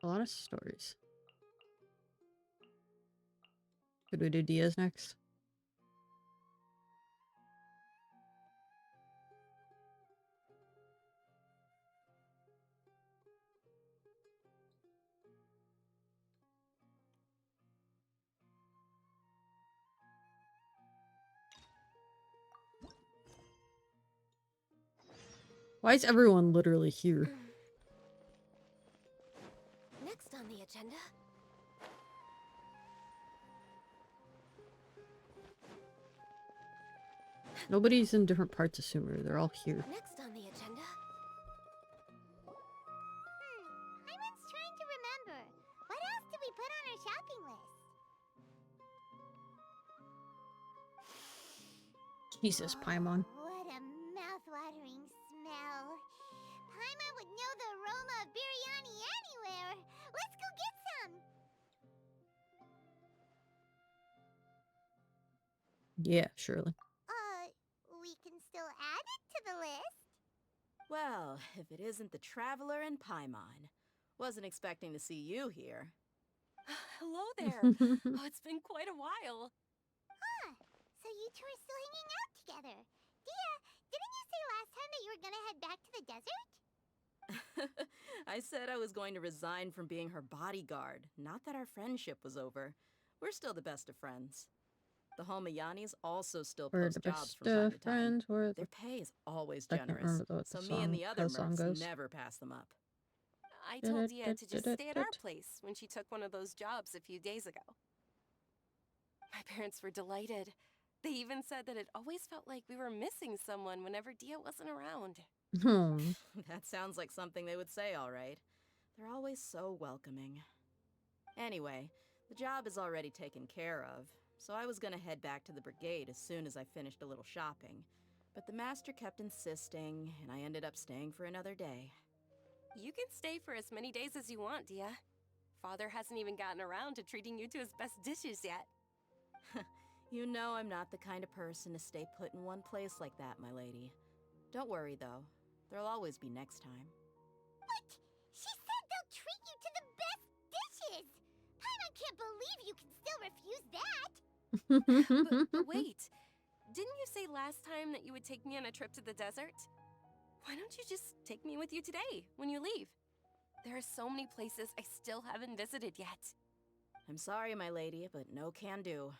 A lot of stories. Could we do Diaz next? Why is everyone literally here? Next on the agenda. Nobody's in different parts of Sumeru. They're all here. Next on the agenda. Paimon's trying to remember. What else did we put on our shopping list? Jesus, Paimon. What a mouth-watering smell. Paimon would know the aroma of biryani anywhere. Let's go get some. Yeah, surely. We can still add it to the list. Well, if it isn't the Traveler and Paimon. Wasn't expecting to see you here. Hello there. Oh, it's been quite a while. So you two are still hanging out together. Dehya, didn't you say last time that you were gonna head back to the desert? I said I was going to resign from being her bodyguard, not that our friendship was over. We're still the best of friends. The Holmayanis also still We're post the jobs best from time to time. friends. We're Their the... pay is always I can't generous, remember what so the me and the how other the song mercs goes. never pass them up. I told Dehya to just stay at our place when she took one of those jobs a few days ago. My parents were delighted. They even said that it always felt like we were missing someone whenever Dehya wasn't around. That sounds like something they would say, all right. They're always so welcoming. Anyway, the job is already taken care of, so I was gonna head back to the brigade as soon as I finished a little shopping. But the master kept insisting, and I ended up staying for another day. You can stay for as many days as you want, Dehya. Father hasn't even gotten around to treating you to his best dishes yet. You know I'm not the kind of person to stay put in one place like that, my lady. Don't worry, though. There'll always be next time. What? She said they'll treat you to the best dishes! Paimon can't believe you can still refuse that! But wait, didn't you say last time that you would take me on a trip to the desert? Why don't you just take me with you today, when you leave? There are so many places I still haven't visited yet. I'm sorry, my lady, but no can do.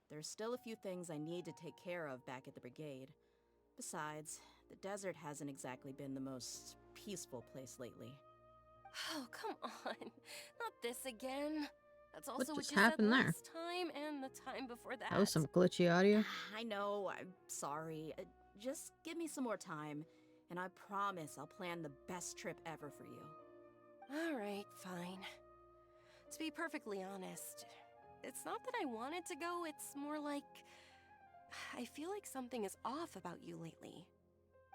There's still a few things I need to take care of back at the brigade. Besides, the desert hasn't exactly been the most peaceful place lately. Oh, come on. Not this again. That's also what just you said happened there? last time and the time before that. That was some glitchy audio. I know, I'm sorry. Just give me some more time, and I promise I'll plan the best trip ever for you. All right, fine. To be perfectly honest, it's not that I wanted to go, it's more like... I feel like something is off about you lately.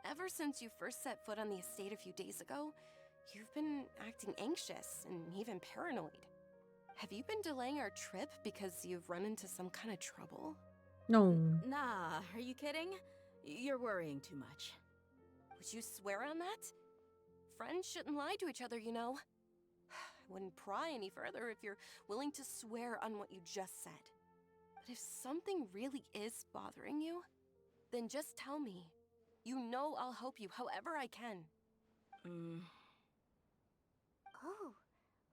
Ever since you first set foot on the estate a few days ago, you've been acting anxious and even paranoid. Have you been delaying our trip because you've run into some kind of trouble? No. Nah, are you kidding? You're worrying too much. Would you swear on that? Friends shouldn't lie to each other, you know. I wouldn't pry any further if you're willing to swear on what you just said. But if something really is bothering you, then just tell me. You know I'll help you however I can. Oh,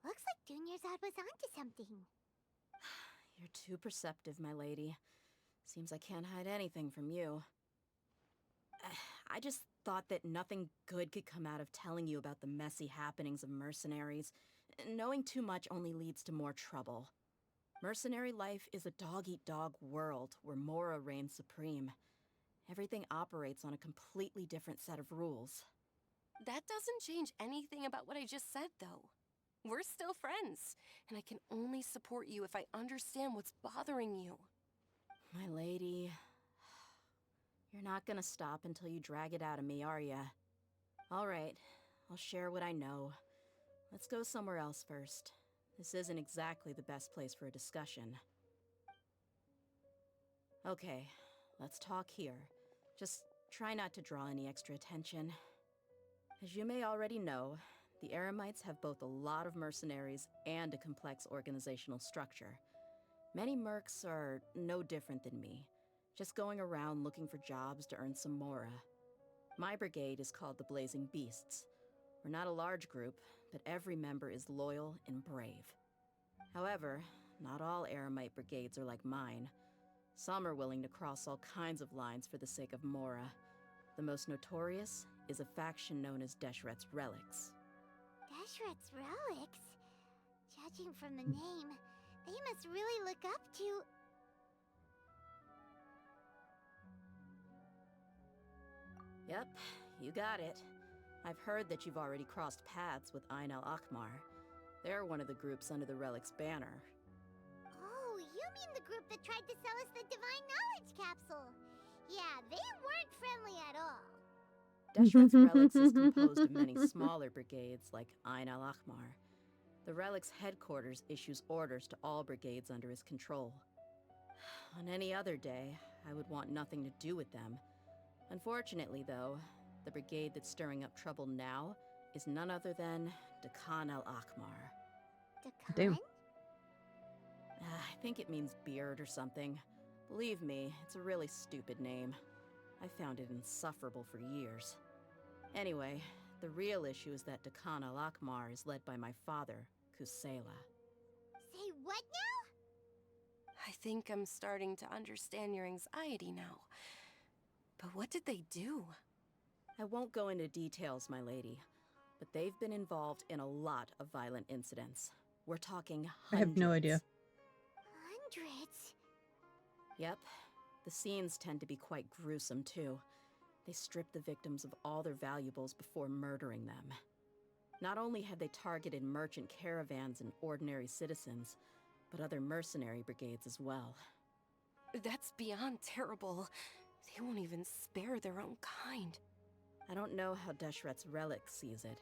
looks like Dunyarzad was onto something. You're too perceptive, my lady. Seems I can't hide anything from you. I just thought that nothing good could come out of telling you about the messy happenings of mercenaries. Knowing too much only leads to more trouble. Mercenary life is a dog-eat-dog world where Mora reigns supreme. Everything operates on a completely different set of rules. That doesn't change anything about what I just said, though. We're still friends, and I can only support you if I understand what's bothering you. My lady... You're not gonna stop until you drag it out of me, are ya? Alright, I'll share what I know. Let's go somewhere else first. This isn't exactly the best place for a discussion. Okay, let's talk here. Just try not to draw any extra attention. As you may already know, the Eremites have both a lot of mercenaries and a complex organizational structure. Many mercs are no different than me, just going around looking for jobs to earn some mora. My brigade is called the Blazing Beasts. We're not a large group, but every member is loyal and brave. However, not all Eremite brigades are like mine. Some are willing to cross all kinds of lines for the sake of mora. The most notorious is a faction known as Deshret's Relics. Deshret's Relics? Judging from the name, they must really look up to... Yep, you got it. I've heard that you've already crossed paths with Ain al-Akmar. They're one of the groups under the Relic's banner. Oh, you mean the group that tried to sell us the Divine Knowledge Capsule? Yeah, they weren't friendly at all. Deshret's Relics is composed of many smaller brigades like Ain al-Akmar. The Relic's headquarters issues orders to all brigades under his control. On any other day, I would want nothing to do with them. Unfortunately, though, the brigade that's stirring up trouble now is none other than Dakan al-Akmar. Dakan? Damn. I think it means beard or something. Believe me, it's a really stupid name. I found it insufferable for years. Anyway, the real issue is that Dakan al-Akmar is led by my father, Kusela. Say what now? I think I'm starting to understand your anxiety now. But what did they do? I won't go into details, my lady, but they've been involved in a lot of violent incidents. We're talking hundreds. I have no idea. Hundreds? Yep. The scenes tend to be quite gruesome, too. They strip the victims of all their valuables before murdering them. Not only have they targeted merchant caravans and ordinary citizens, but other mercenary brigades as well. That's beyond terrible. They won't even spare their own kind. I don't know how Deshret's Relic sees it.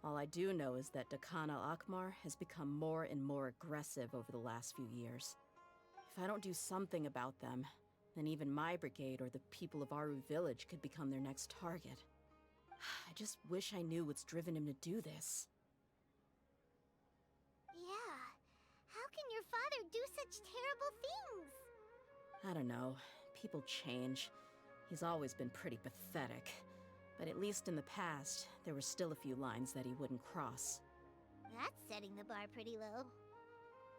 All I do know is that Dakan al-Akmar has become more and more aggressive over the last few years. If I don't do something about them, then even my brigade or the people of Aru village could become their next target. I just wish I knew what's driven him to do this. Yeah. How can your father do such terrible things? I don't know. People change. He's always been pretty pathetic. But at least in the past, there were still a few lines that he wouldn't cross. That's setting the bar pretty low.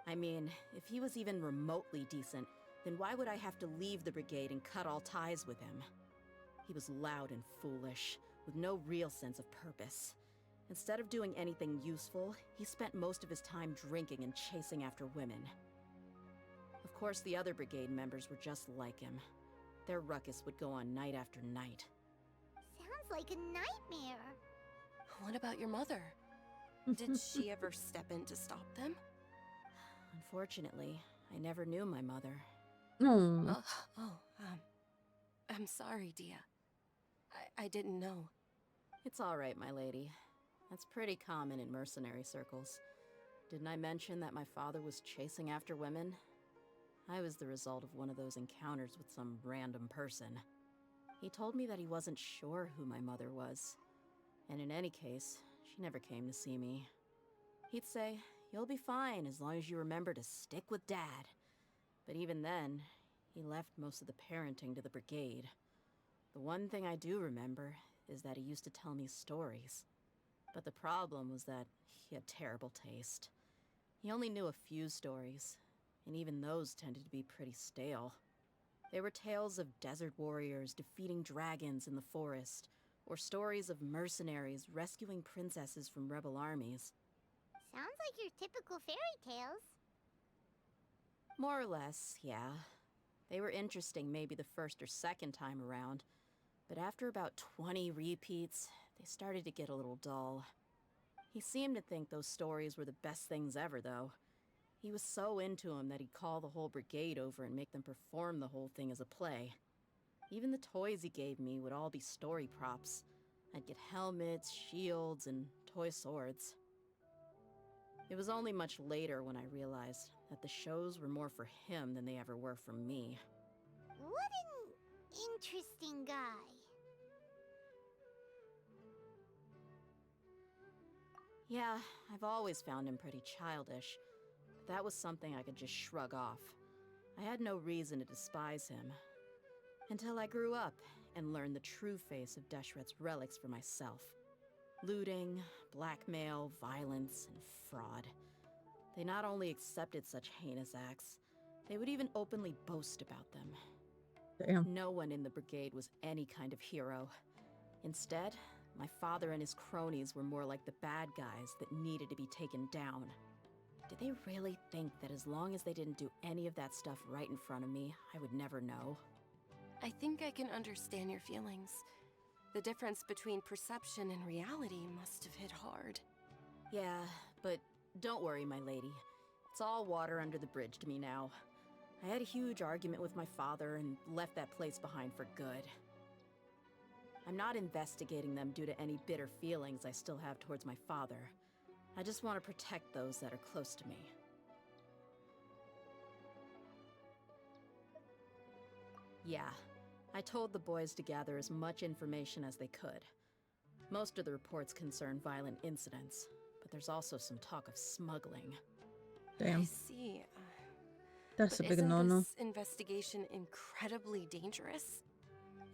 I mean, if he was even remotely decent, then why would I have to leave the brigade and cut all ties with him? He was loud and foolish, with no real sense of purpose. Instead of doing anything useful, he spent most of his time drinking and chasing after women. Of course, the other brigade members were just like him. Their ruckus would go on night after night. Sounds like a nightmare. What about your mother? Did she ever step in to stop them? Unfortunately, I never knew my mother. Oh. I'm sorry, Dehya. I didn't know. It's all right, my lady. That's pretty common in mercenary circles. Didn't I mention that my father was chasing after women? I was the result of one of those encounters with some random person. He told me that he wasn't sure who my mother was. And in any case, she never came to see me. He'd say, "You'll be fine as long as you remember to stick with Dad." But even then, he left most of the parenting to the brigade. The one thing I do remember is that he used to tell me stories. But the problem was that he had terrible taste. He only knew a few stories, and even those tended to be pretty stale. They were tales of desert warriors defeating dragons in the forest, or stories of mercenaries rescuing princesses from rebel armies. Sounds like your typical fairy tales. More or less, yeah. They were interesting maybe the first or second time around, but after about 20 repeats, they started to get a little dull. He seemed to think those stories were the best things ever, though. He was so into them that he'd call the whole brigade over and make them perform the whole thing as a play. Even the toys he gave me would all be story props. I'd get helmets, shields, and toy swords. It was only much later when I realized that the shows were more for him than they ever were for me. What an interesting guy. Yeah, I've always found him pretty childish. But that was something I could just shrug off. I had no reason to despise him. Until I grew up and learned the true face of Deshret's relics for myself. Looting, blackmail, violence, and fraud. They not only accepted such heinous acts, they would even openly boast about them. Damn. No one in the brigade was any kind of hero. Instead, my father and his cronies were more like the bad guys that needed to be taken down. Did they really think that as long as they didn't do any of that stuff right in front of me, I would never know? I think I can understand your feelings. The difference between perception and reality must have hit hard. Yeah, but don't worry, my lady. It's all water under the bridge to me now. I had a huge argument with my father and left that place behind for good. I'm not investigating them due to any bitter feelings I still have towards my father. I just want to protect those that are close to me. Yeah, I told the boys to gather as much information as they could. Most of the reports concern violent incidents, but there's also some talk of smuggling. I Damn. see. That's a But big isn't no-no. this investigation incredibly dangerous?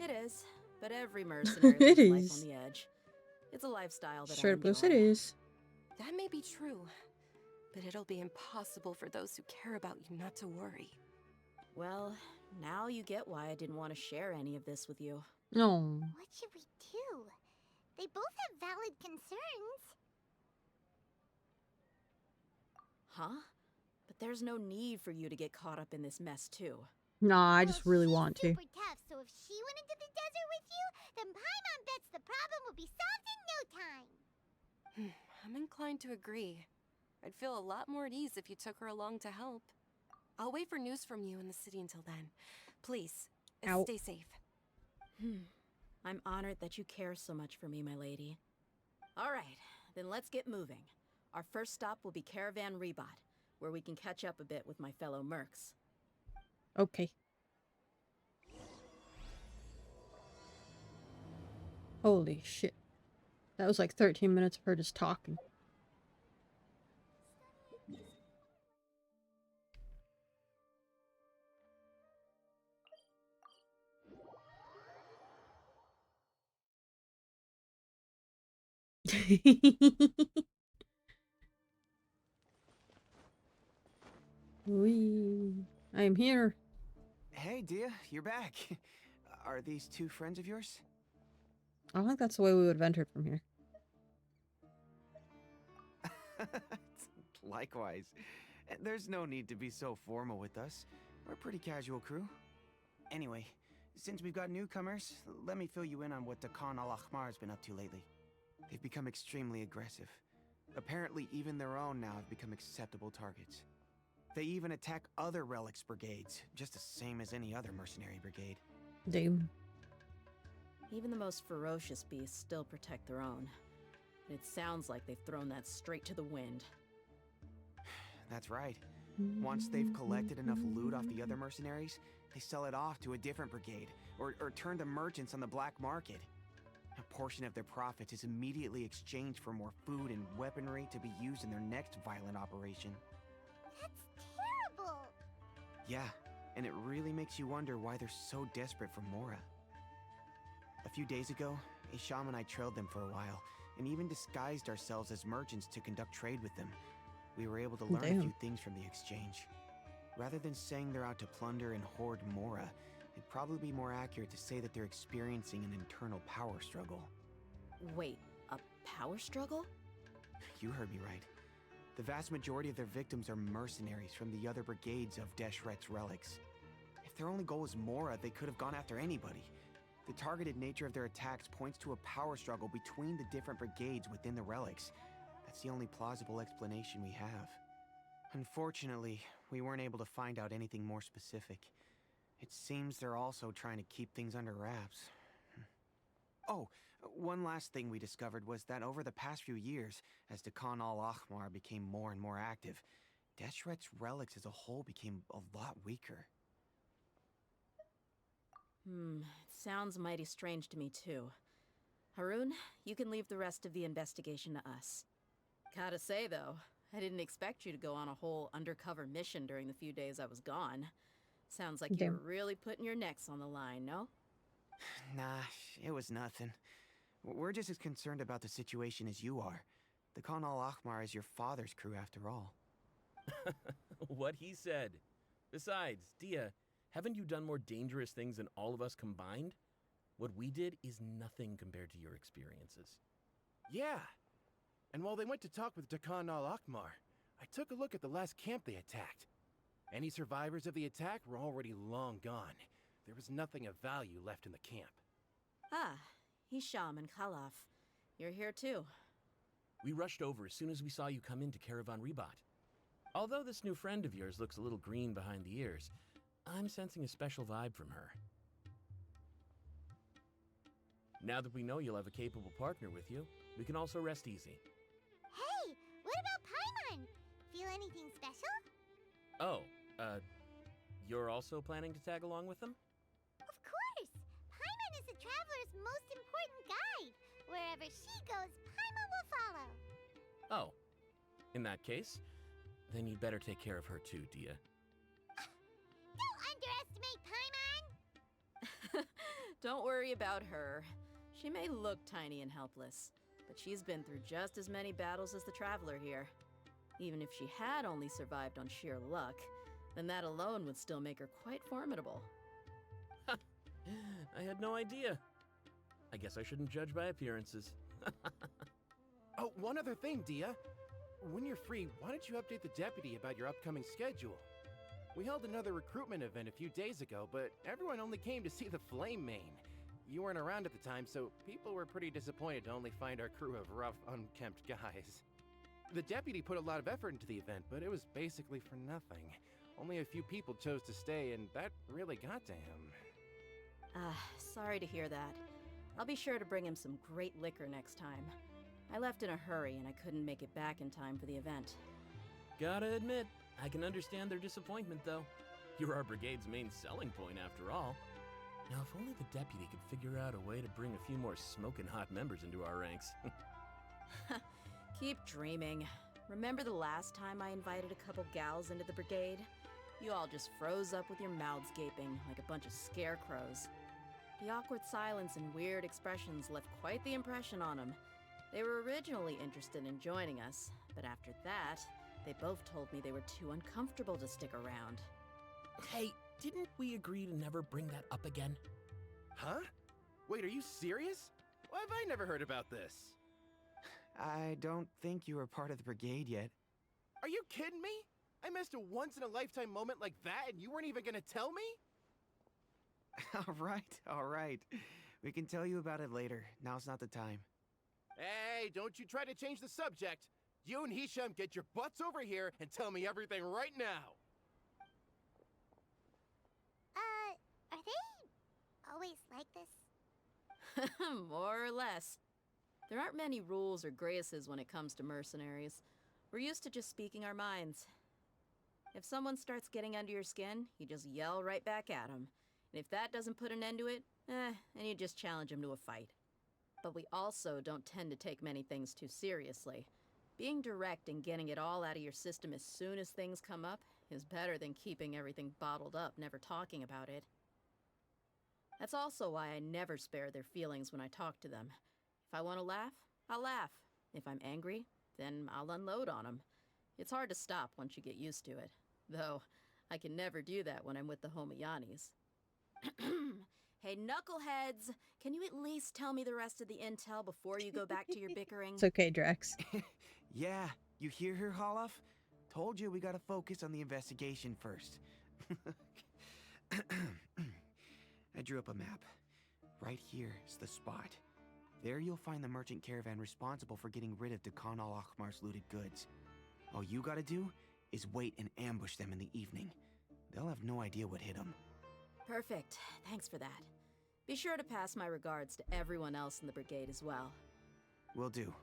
It is, but every mercenary lives It life is. on the edge. It's a lifestyle that I Straight up, yes, enjoy. it is. That may be true, but it'll be impossible for those who care about you not to worry. Well, now you get why I didn't want to share any of this with you. No. What should we do? They both have valid concerns. Huh? But there's no need for you to get caught up in this mess, too. Nah, I Well, just really she's want to. super tough, so if she went into the desert with you, then Paimon bets the problem will be solved in no time. I'm inclined to agree. I'd feel a lot more at ease if you took her along to help. I'll wait for news from you in the city until then. Please, Ow. stay safe. I'm honored that you care so much for me, my lady. All right, then let's get moving. Our first stop will be Caravan Rebot, where we can catch up a bit with my fellow mercs. Okay. Holy shit. That was like 13 minutes of her just talking. Wee. I am here. Hey, Dehya, you're back. Are these two friends of yours? I don't think that's the way we would have entered from here. Likewise. There's no need to be so formal with us. We're a pretty casual crew. Anyway, since we've got newcomers, let me fill you in on what Dakan al-Ahmar has been up to lately. They've become extremely aggressive. Apparently, even their own now have become acceptable targets. They even attack other relics brigades, just the same as any other mercenary brigade. Damn. Even the most ferocious beasts still protect their own. And it sounds like they've thrown that straight to the wind. That's right. Once they've collected enough loot off the other mercenaries, they sell it off to a different brigade, or turn to merchants on the black market. A portion of their profits is immediately exchanged for more food and weaponry to be used in their next violent operation. That's terrible. Yeah, and it really makes you wonder why they're so desperate for Mora. A few days ago, Isham and I trailed them for a while, and even disguised ourselves as merchants to conduct trade with them. We were able to learn a Damn. few things from the exchange. Rather than saying they're out to plunder and hoard Mora, it'd probably be more accurate to say that they're experiencing an internal power struggle. Wait, a power struggle? You heard me right. The vast majority of their victims are mercenaries from the other brigades of Deshret's relics. If their only goal is Mora, they could have gone after anybody. The targeted nature of their attacks points to a power struggle between the different brigades within the relics. That's the only plausible explanation we have. Unfortunately, we weren't able to find out anything more specific. It seems they're also trying to keep things under wraps. Oh, one last thing we discovered was that over the past few years, as Dakan al-Ahmar became more and more active, Deshret's relics as a whole became a lot weaker. It sounds mighty strange to me, too. Harun, you can leave the rest of the investigation to us. Gotta say, though, I didn't expect you to go on a whole undercover mission during the few days I was gone. Sounds like you Damn. were really putting your necks on the line, no? Nah, it was nothing. We're just as concerned about the situation as you are. The Khan al-Ahmar is your father's crew after all. What he said. Besides, Dehya, haven't you done more dangerous things than all of us combined? What we did is nothing compared to your experiences. Yeah. And while they went to talk with Khan al-Ahmar, I took a look at the last camp they attacked. Any survivors of the attack were already long gone. There was nothing of value left in the camp. Ah, Hisham and Khalaf. You're here too. We rushed over as soon as we saw you come into Caravan Rebat. Although this new friend of yours looks a little green behind the ears, I'm sensing a special vibe from her. Now that we know you'll have a capable partner with you, we can also rest easy. Hey, what about Paimon? Feel anything special? Oh, you're also planning to tag along with them? Of course! Paimon is the traveler's most important guide. Wherever she goes, Paimon will follow. Oh, in that case, then you'd better take care of her too, Dehya. Don't underestimate Paimon! Don't worry about her. She may look tiny and helpless, but she's been through just as many battles as the traveler here. Even if she had only survived on sheer luck, then that alone would still make her quite formidable. I had no idea. I guess I shouldn't judge by appearances. Oh, one other thing, Dehya. When you're free, why don't you update the deputy about your upcoming schedule? We held another recruitment event a few days ago, but everyone only came to see the Flame Main. You weren't around at the time, so people were pretty disappointed to only find our crew of rough, unkempt guys. The deputy put a lot of effort into the event, but it was basically for nothing. Only a few people chose to stay, and that really got to him. Sorry to hear that. I'll be sure to bring him some great liquor next time. I left in a hurry and I couldn't make it back in time for the event. Gotta admit, I can understand their disappointment though. You're our brigade's main selling point after all. Now if only the deputy could figure out a way to bring a few more smoking hot members into our ranks. Keep dreaming. Remember the last time I invited a couple gals into the brigade? You all just froze up with your mouths gaping like a bunch of scarecrows. The awkward silence and weird expressions left quite the impression on them. They were originally interested in joining us, but after that, they both told me they were too uncomfortable to stick around. Hey, didn't we agree to never bring that up again? Huh? Wait, are you serious? Why have I never heard about this? I don't think you were part of the brigade yet. Are you kidding me? I missed a once-in-a-lifetime moment like that and you weren't even gonna tell me? All right. We can tell you about it later. Now's not the time. Hey, don't you try to change the subject. You and Hisham get your butts over here and tell me everything right now. Are they always like this? More or less. There aren't many rules or graces when it comes to mercenaries. We're used to just speaking our minds. If someone starts getting under your skin, you just yell right back at them. And if that doesn't put an end to it, then you just challenge them to a fight. But we also don't tend to take many things too seriously. Being direct and getting it all out of your system as soon as things come up is better than keeping everything bottled up, never talking about it. That's also why I never spare their feelings when I talk to them. If I want to laugh, I'll laugh. If I'm angry, then I'll unload on them. It's hard to stop once you get used to it. Though, I can never do that when I'm with the Homayanis. Hey, knuckleheads! Can you at least tell me the rest of the intel before you go back to your bickering? It's okay, Drax. Yeah, you hear her, Holloff? Told you we gotta focus on the investigation first. I drew up a map. Right here is the spot. There you'll find the merchant caravan responsible for getting rid of Khan al-Ahmar's looted goods. All you gotta do is wait and ambush them in the evening. They'll have no idea what hit them. Perfect. Thanks for that. Be sure to pass my regards to everyone else in the brigade as well. Will do.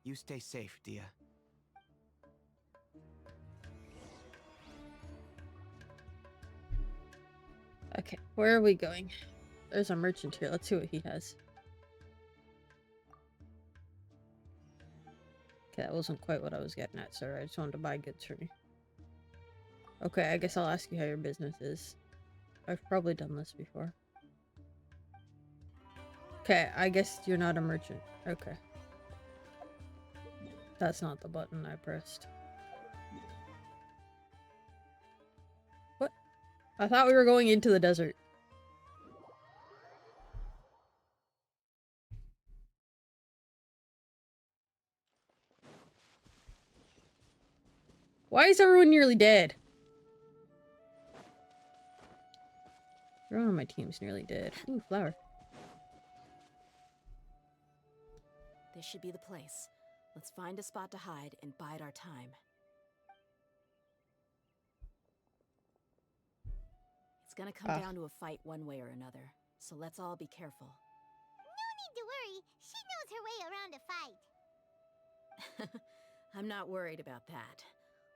You stay safe, Dehya. Okay, where are we going? There's a merchant here. Let's see what he has. Okay, that wasn't quite what I was getting at, sir. I just wanted to buy goods for me. Okay, I guess I'll ask you how your business is. I've probably done this before. Okay, I guess you're not a merchant. Okay. That's not the button I pressed. What? I thought we were going into the desert. Why is everyone nearly dead? Everyone on my team's nearly dead. Ooh, flower. This should be the place. Let's find a spot to hide and bide our time. It's gonna come down to a fight one way or another, so let's all be careful. No need to worry. She knows her way around a fight. I'm not worried about that.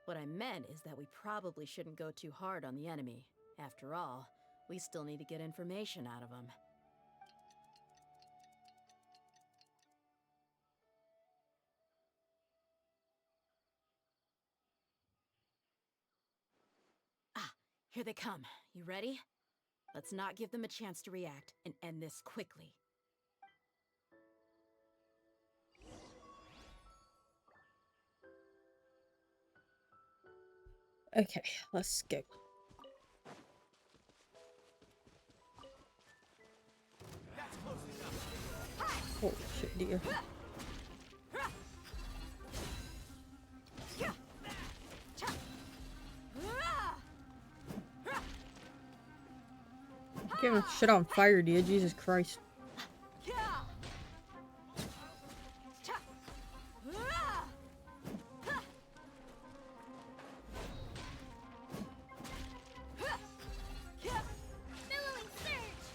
What I meant is that we probably shouldn't go too hard on the enemy. After all, we still need to get information out of them. Ah, here they come. You ready? Let's not give them a chance to react and end this quickly. Okay, let's go. Holy shit, dear. Get my shit on fire, dear. Jesus Christ. Billowing surge.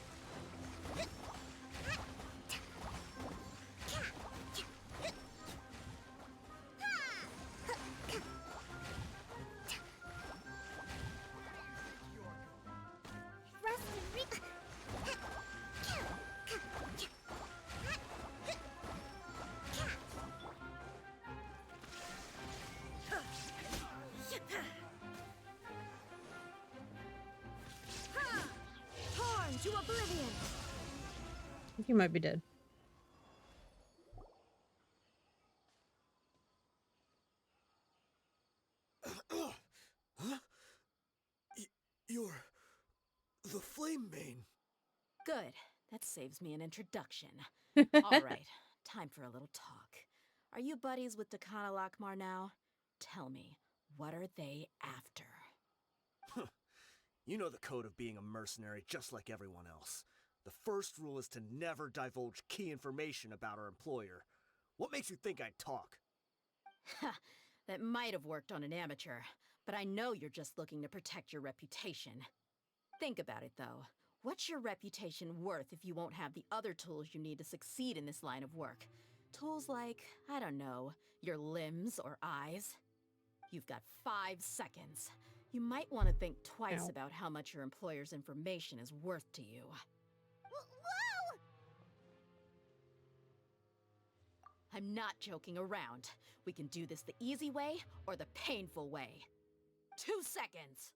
Rust and re- Torn to oblivion! I think he might be dead. You're the Flame Bane. Good. That saves me an introduction. All right, time for a little talk. Are you buddies with Dakana Lakmar now? Tell me, what are they after? You know the code of being a mercenary just like everyone else. The first rule is to never divulge key information about our employer. What makes you think I'd talk? Ha! That might have worked on an amateur, but I know you're just looking to protect your reputation. Think about it, though. What's your reputation worth if you won't have the other tools you need to succeed in this line of work? Tools like, I don't know, your limbs or eyes? You've got 5 seconds. You might want to think twice Ow. about how much your employer's information is worth to you. Whoa! I'm not joking around. We can do this the easy way or the painful way. 2 seconds!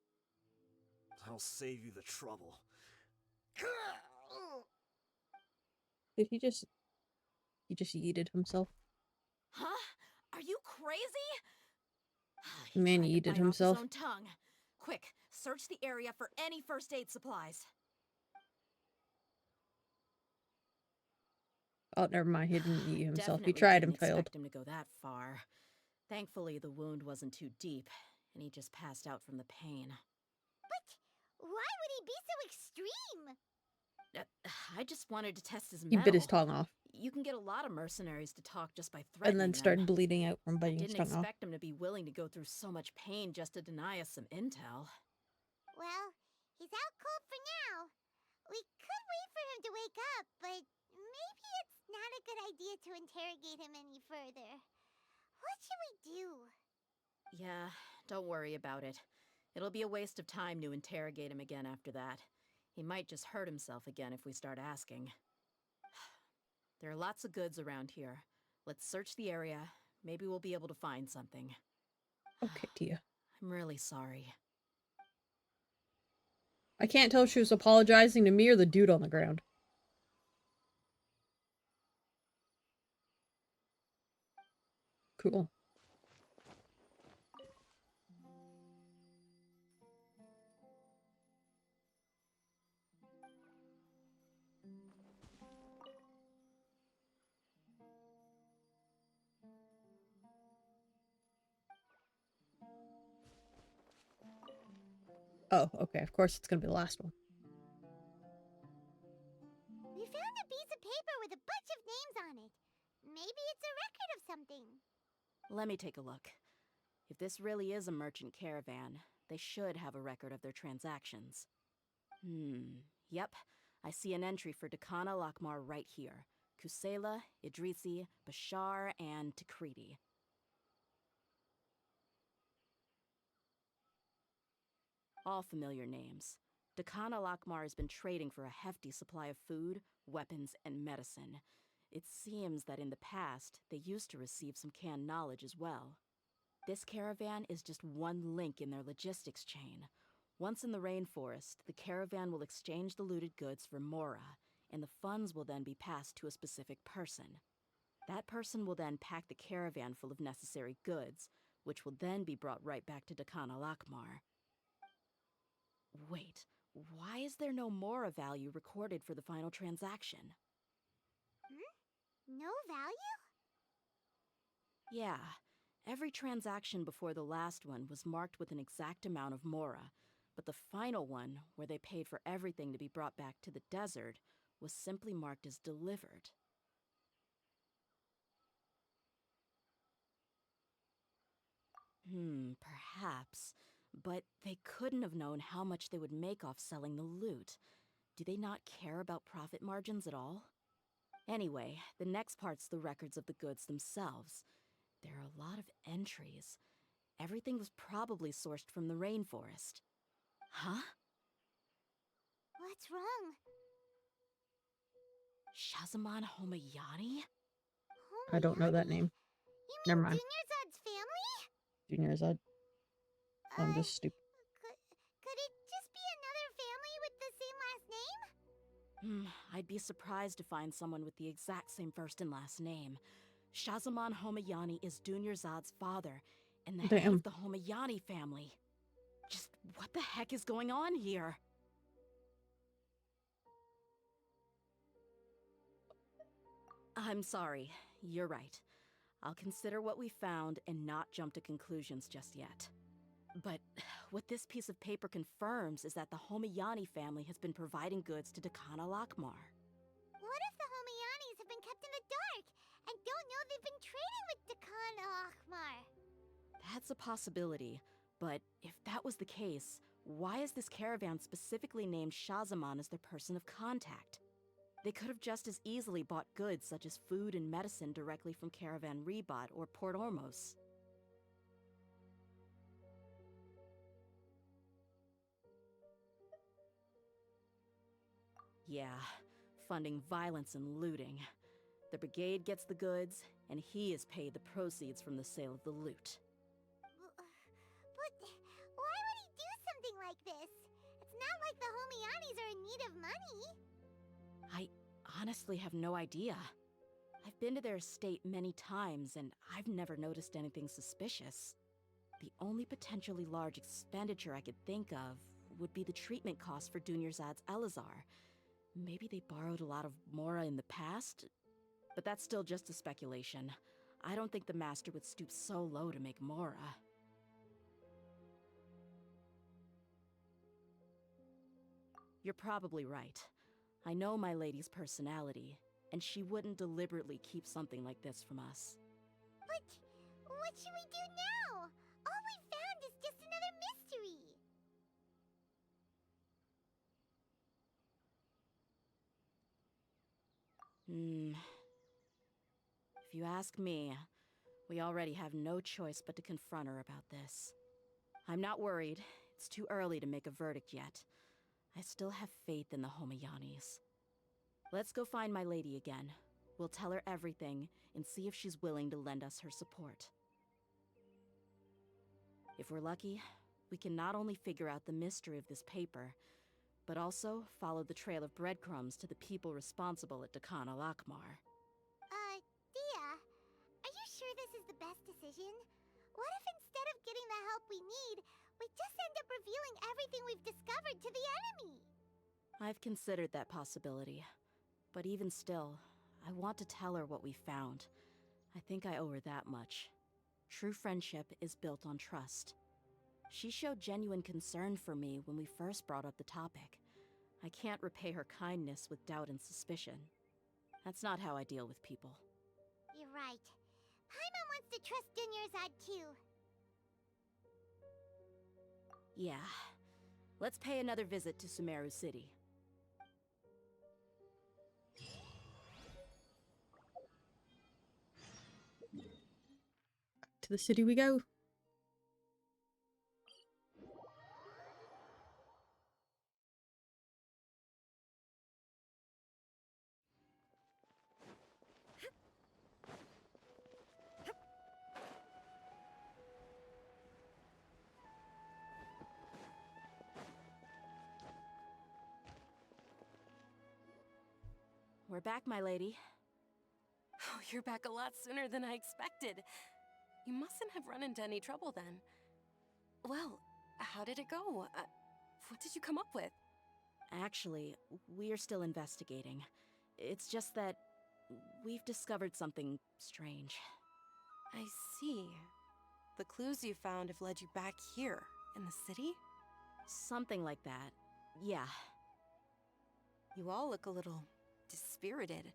I'll save you the trouble. Did he just... He just yeeted himself? Huh? Are you crazy? The man He's trying to yeeted bite off himself. his own tongue. Quick, search the area for any first aid supplies. Oh, never mind. He didn't yeet himself. Definitely He tried didn't and failed. expect him to go that far. Thankfully, the wound wasn't too deep, and he just passed out from the pain. But why would he be so extreme? I just wanted to test his He mettle. bit his tongue off. You can get a lot of mercenaries to talk just by threatening And then them. started bleeding out from I biting his didn't tongue off. expect him to be willing to go through so much pain just to deny us some intel. Well, he's out cold for now. We could wait for him to wake up, but maybe it's not a good idea to interrogate him any further. What should we do? Yeah, don't worry about it. It'll be a waste of time to interrogate him again after that. He might just hurt himself again if we start asking. There are lots of goods around here. Let's search the area, Maybe we'll be able to find something. Okay, Tia. I'm really sorry. I can't tell if she was apologizing to me or the dude on the ground. Cool. Oh, okay. Of course it's gonna be the last one. We found a piece of paper with a bunch of names on it. Maybe it's a record of something. Let me take a look. If this really is a merchant caravan, they should have a record of their transactions. Yep. I see an entry for Dakana Lakmar right here. Kusela, Idrisi, Bashar, and Takriti. All familiar names. Dakana Lakmar has been trading for a hefty supply of food, weapons, and medicine. It seems that in the past, they used to receive some canned knowledge as well. This caravan is just one link in their logistics chain. Once in the rainforest, the caravan will exchange the looted goods for Mora, and the funds will then be passed to a specific person. That person will then pack the caravan full of necessary goods, which will then be brought right back to Dakana Lakmar. Wait, why is there no Mora value recorded for the final transaction? No value? Yeah, every transaction before the last one was marked with an exact amount of Mora, but the final one, where they paid for everything to be brought back to the desert, was simply marked as delivered. Perhaps. But they couldn't have known how much they would make off selling the loot. Do they not care about profit margins at all? Anyway, the next part's the records of the goods themselves. There are a lot of entries. Everything was probably sourced from the rainforest. Huh? What's wrong? Shazamon Homayani? I don't know that name. You Never mean mind. Dunyarzad's family? Junior Zod. I'm just stupid. Could it just be another family with the same last name? I'd be surprised to find someone with the exact same first and last name. Shazamon Homayani is Dunyarzad's father, and the head Damn. of the Homayani family. Just what the heck is going on here? I'm sorry, you're right. I'll consider what we found and not jump to conclusions just yet. But what this piece of paper confirms is that the Homayani family has been providing goods to Dakana Lakmar. What if the Homayanis have been kept in the dark and don't know they've been trading with Dakana Akhmar? That's a possibility, but if that was the case, why is this caravan specifically named Shazamon as their person of contact? They could have just as easily bought goods such as food and medicine directly from Caravan Rebot or Port Ormos. Yeah, funding violence and looting. The brigade gets the goods, and he is paid the proceeds from the sale of the loot. But why would he do something like this? It's not like the Homayanis are in need of money. I honestly have no idea. I've been to their estate many times, and I've never noticed anything suspicious. The only potentially large expenditure I could think of would be the treatment costs for Dunyarzad's Elazar. Maybe they borrowed a lot of Mora in the past? But that's still just a speculation. I don't think the Master would stoop so low to make Mora. You're probably right. I know my lady's personality, and she wouldn't deliberately keep something like this from us. But what should we do now? All we found is just another mystery. If you ask me, we already have no choice but to confront her about this. I'm not worried. It's too early to make a verdict yet. I still have faith in the Homayanis. Let's go find my lady again. We'll tell her everything, and see if she's willing to lend us her support. If we're lucky, we can not only figure out the mystery of this paper, but also follow the trail of breadcrumbs to the people responsible at Dekhan al-Akmar. Dehya, are you sure this is the best decision? What if instead of getting the help we need, we just end up revealing everything we've discovered to the enemy? I've considered that possibility, but even still, I want to tell her what we found. I think I owe her that much. True friendship is built on trust. She showed genuine concern for me when we first brought up the topic. I can't repay her kindness with doubt and suspicion. That's not how I deal with people. You're right. Paimon wants to trust Dunyarzad too. Yeah. Let's pay another visit to Sumeru City. To the city we go. We're back, my lady. Oh, you're back a lot sooner than I expected. You mustn't have run into any trouble then. Well, how did it go? What did you come up with? Actually, we're still investigating. It's just that we've discovered something strange. I see. The clues you found have led you back here, in the city? Something like that. Yeah. You all look a little dispirited.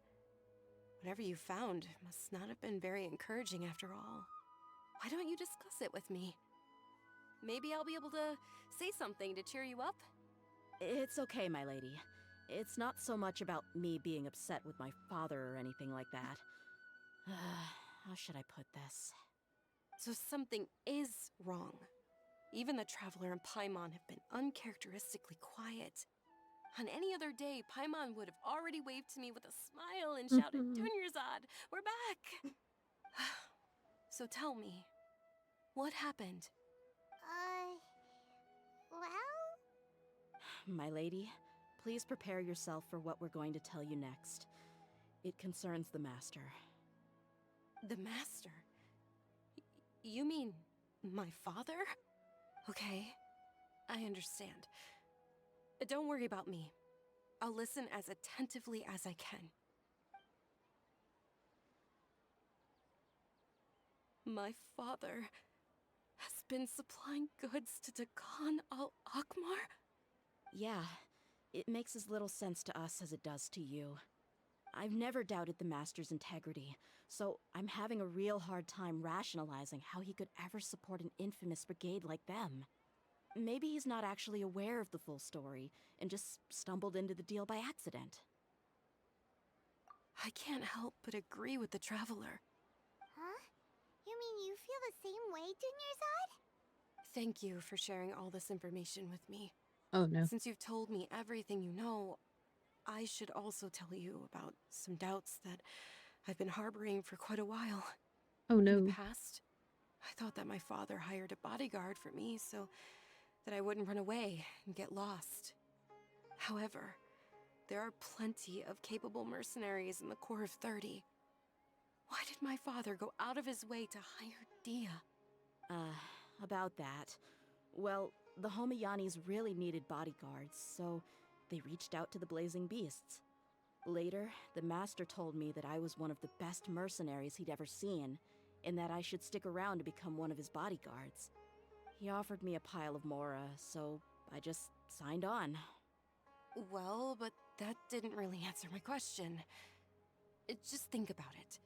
Whatever you found must not have been very encouraging after all. Why don't you discuss it with me? Maybe I'll be able to say something to cheer you up? It's okay, my lady. It's not so much about me being upset with my father or anything like that. How should I put this? So something is wrong. Even the Traveler and Paimon have been uncharacteristically quiet. On any other day, Paimon would have already waved to me with a smile and shouted, Dunyarzad, we're back! So tell me, what happened? Well? My lady, please prepare yourself for what we're going to tell you next. It concerns the Master. The Master? You mean my father? Okay, I understand. Don't worry about me. I'll listen as attentively as I can. My father has been supplying goods to Dekhan al-Akmar? Yeah, it makes as little sense to us as it does to you. I've never doubted the Master's integrity, so I'm having a real hard time rationalizing how he could ever support an infamous brigade like them. Maybe he's not actually aware of the full story and just stumbled into the deal by accident. I can't help but agree with the Traveler. Huh? You mean you feel the same way, Dunyarzad? Thank you for sharing all this information with me. Oh no. Since you've told me everything you know, I should also tell you about some doubts that I've been harboring for quite a while. Oh In no. the past, I thought that my father hired a bodyguard for me so that I wouldn't run away and get lost. However, there are plenty of capable mercenaries in the Corps of 30. Why did my father go out of his way to hire Dehya? About that. Well, the Homayanis really needed bodyguards, so they reached out to the Blazing Beasts. Later, the Master told me that I was one of the best mercenaries he'd ever seen, and that I should stick around to become one of his bodyguards. He offered me a pile of mora, so I just signed on. Well, but that didn't really answer my question. Just think about it.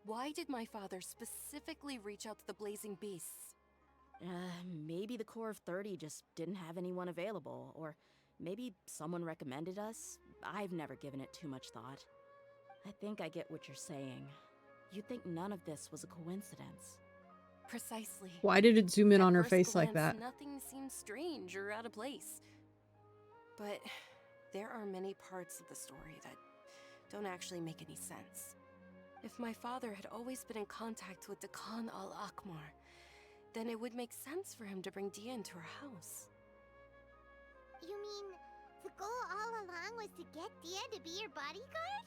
Why did my father specifically reach out to the Blazing Beasts? Maybe the Corps of 30 just didn't have anyone available, or maybe someone recommended us. I've never given it too much thought. I think I get what you're saying. You think none of this was a coincidence. Precisely. Why did it zoom in At on her first face like glance, that? Nothing seems strange or out of place. But there are many parts of the story that don't actually make any sense. If my father had always been in contact with Dekan al-Akmar, then it would make sense for him to bring Dehya into our house. You mean the goal all along was to get Dehya to be your bodyguard?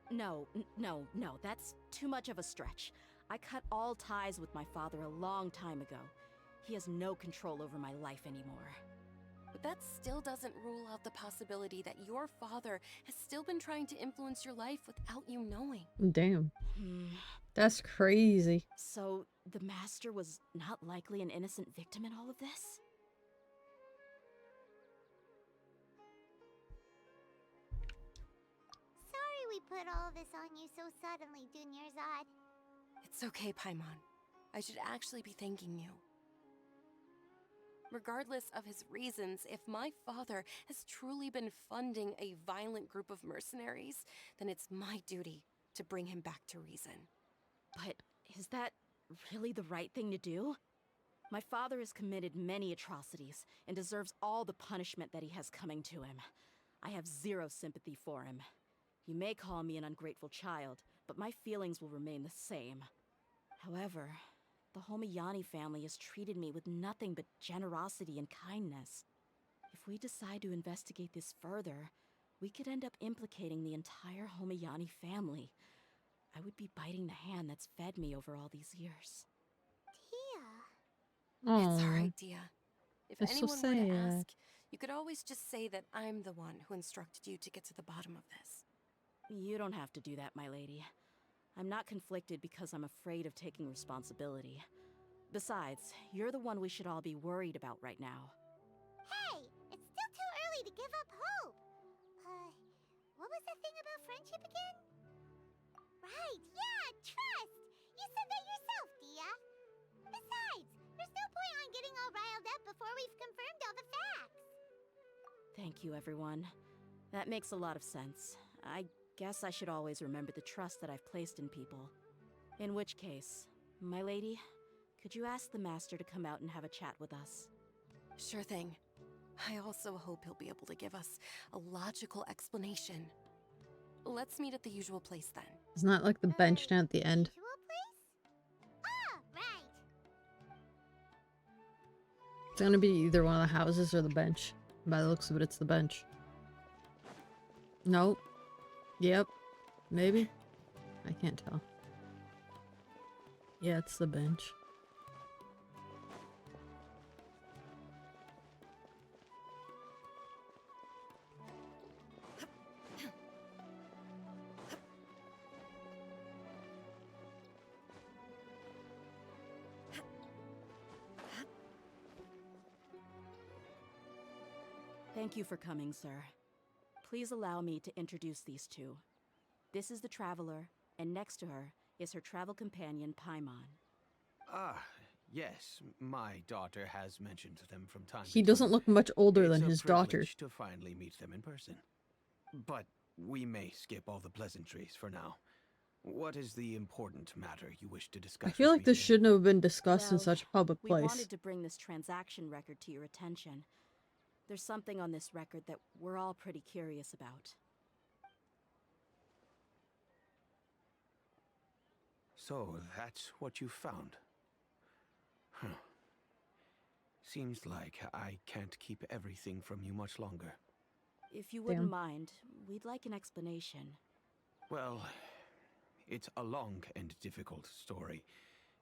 No, that's too much of a stretch. I cut all ties with my father a long time ago. He has no control over my life anymore. But that still doesn't rule out the possibility that your father has still been trying to influence your life without you knowing. Damn. That's crazy. So, the Master was not likely an innocent victim in all of this? Sorry we put all this on you so suddenly, Dunyarzad. It's okay, Paimon. I should actually be thanking you. Regardless of his reasons, if my father has truly been funding a violent group of mercenaries, then it's my duty to bring him back to reason. But is that really the right thing to do? My father has committed many atrocities and deserves all the punishment that he has coming to him. I have zero sympathy for him. You may call me an ungrateful child, but my feelings will remain the same. However, the Homiyani family has treated me with nothing but generosity and kindness. If we decide to investigate this further, we could end up implicating the entire Homiyani family. I would be biting the hand that's fed me over all these years. Dehya. It's Oh, alright, Dehya. If that's so anyone were to sad. ask, you could always just say that I'm the one who instructed you to get to the bottom of this. You don't have to do that, my lady. I'm not conflicted because I'm afraid of taking responsibility. Besides, you're the one we should all be worried about right now. Hey, it's still too early to give up hope. What was that thing about friendship again? Right, yeah, trust! You said that yourself, Dehya. Besides, there's no point on getting all riled up before we've confirmed all the facts. Thank you, everyone. That makes a lot of sense. I guess I should always remember the trust that I've placed in people. In which case, my lady, could you ask the Master to come out and have a chat with us? Sure thing. I also hope he'll be able to give us a logical explanation. Let's meet at the usual place then. Isn't that like the bench down at the end? Usual place? Ah, right. It's gonna be either one of the houses or the bench. By the looks of it, it's the bench. Nope. Yep. Maybe? I can't tell. Yeah, it's the bench. Thank you for coming, sir. Please allow me to introduce these two. This is the Traveler, and next to her is her travel companion, Paimon. Ah, yes. My daughter has mentioned them from time to He doesn't time. look much older It's than a his daughter. privilege to finally meet them in person. But we may skip all the pleasantries for now. What is the important matter you wish to discuss? I feel with like me this today? shouldn't have been discussed in Well, such a public We place. wanted to bring this transaction record to your attention. There's something on this record that we're all pretty curious about. So, that's what you found. Huh. Seems like I can't keep everything from you much longer. If you wouldn't Damn. mind, we'd like an explanation. Well, it's a long and difficult story.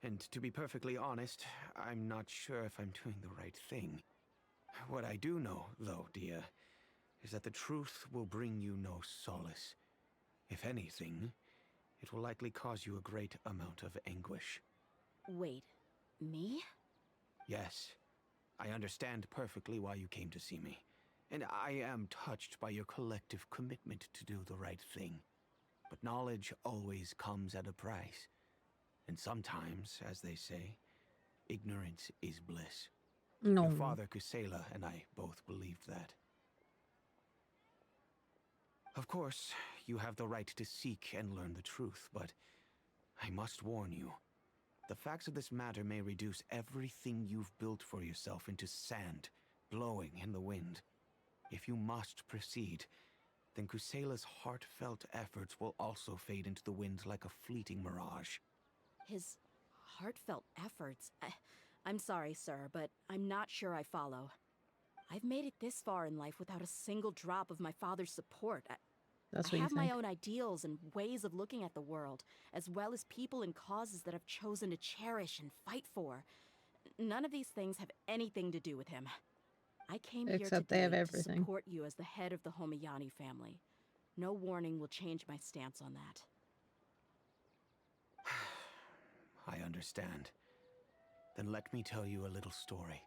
And to be perfectly honest, I'm not sure if I'm doing the right thing. What I do know, though, Dehya, is that the truth will bring you no solace. If anything, it will likely cause you a great amount of anguish. Wait, me? Yes, I understand perfectly why you came to see me. And I am touched by your collective commitment to do the right thing. But knowledge always comes at a price. And sometimes, as they say, ignorance is bliss. No. Your father, Kusela, and I both believed that. Of course, you have the right to seek and learn the truth, but I must warn you. The facts of this matter may reduce everything you've built for yourself into sand, blowing in the wind. If you must proceed, then Kusela's heartfelt efforts will also fade into the wind like a fleeting mirage. His heartfelt efforts? I'm sorry, sir, but I'm not sure I follow. I've made it this far in life without a single drop of my father's support. That's I what you have my think. own ideals and ways of looking at the world, as well as people and causes that I've chosen to cherish and fight for. None of these things have anything to do with him. I came here Except they today have to everything. support you as the head of the Homiyani family. No warning will change my stance on that. I understand. Then let me tell you a little story.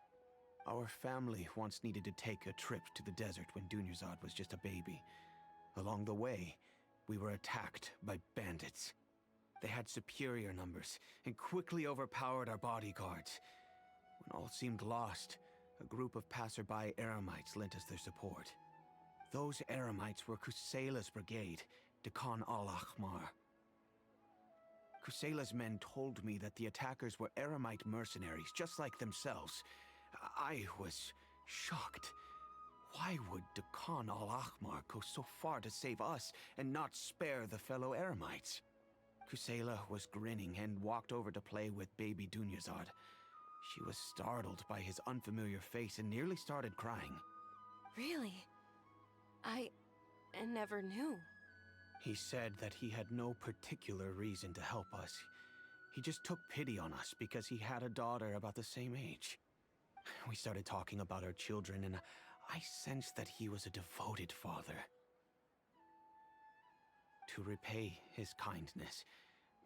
Our family once needed to take a trip to the desert when Dunyarzad was just a baby. Along the way, we were attacked by bandits. They had superior numbers and quickly overpowered our bodyguards. When all seemed lost, a group of passerby Eremites lent us their support. Those Eremites were Kusela's brigade, Dekan al-Ahmar. Kusela's men told me that the attackers were Eremite mercenaries, just like themselves. I was shocked. Why would Dekan al-Ahmar go so far to save us and not spare the fellow Eremites? Kusela was grinning and walked over to play with baby Dunyarzad. She was startled by his unfamiliar face and nearly started crying. Really? I never knew. He said that he had no particular reason to help us. He just took pity on us because he had a daughter about the same age. We started talking about our children, and I sensed that he was a devoted father. To repay his kindness,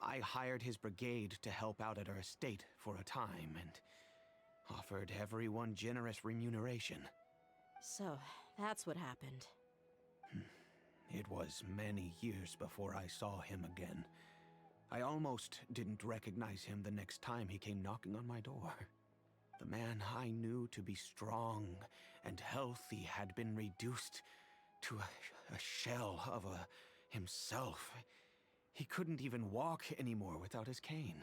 I hired his brigade to help out at our estate for a time and offered everyone generous remuneration. So, that's what happened. It was many years before I saw him again. I almost didn't recognize him the next time he came knocking on my door. The man I knew to be strong and healthy had been reduced to a shell of himself. He couldn't even walk anymore without his cane.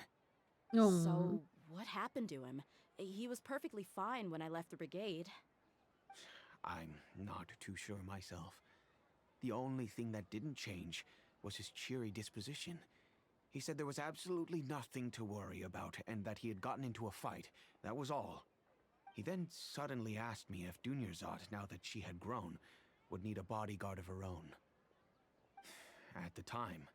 Oh. So, what happened to him? He was perfectly fine when I left the brigade. I'm not too sure myself. The only thing that didn't change was his cheery disposition. He said there was absolutely nothing to worry about and that he had gotten into a fight. That was all. He then suddenly asked me if Dunyarzad, now that she had grown, would need a bodyguard of her own. At the time,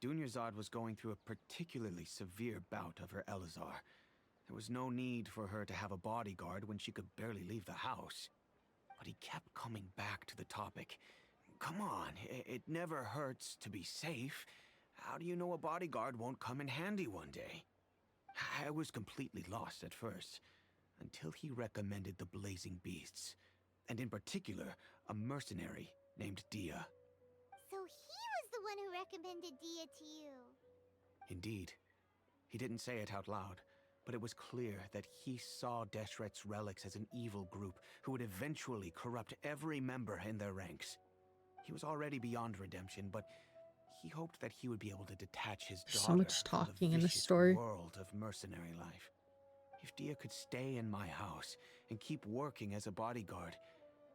Dunyarzad was going through a particularly severe bout of her Elazar. There was no need for her to have a bodyguard when she could barely leave the house. But he kept coming back to the topic. Come on, it never hurts to be safe. How do you know a bodyguard won't come in handy one day? I was completely lost at first, until he recommended the Blazing Beasts, and in particular, a mercenary named Dehya. So he was the one who recommended Dehya to you. Indeed. He didn't say it out loud, but it was clear that he saw Deshret's relics as an evil group who would eventually corrupt every member in their ranks. He was already beyond redemption, but he hoped that he would be able to detach his daughter So much from talking the in the vicious story. world of mercenary life. If Dehya could stay in my house and keep working as a bodyguard,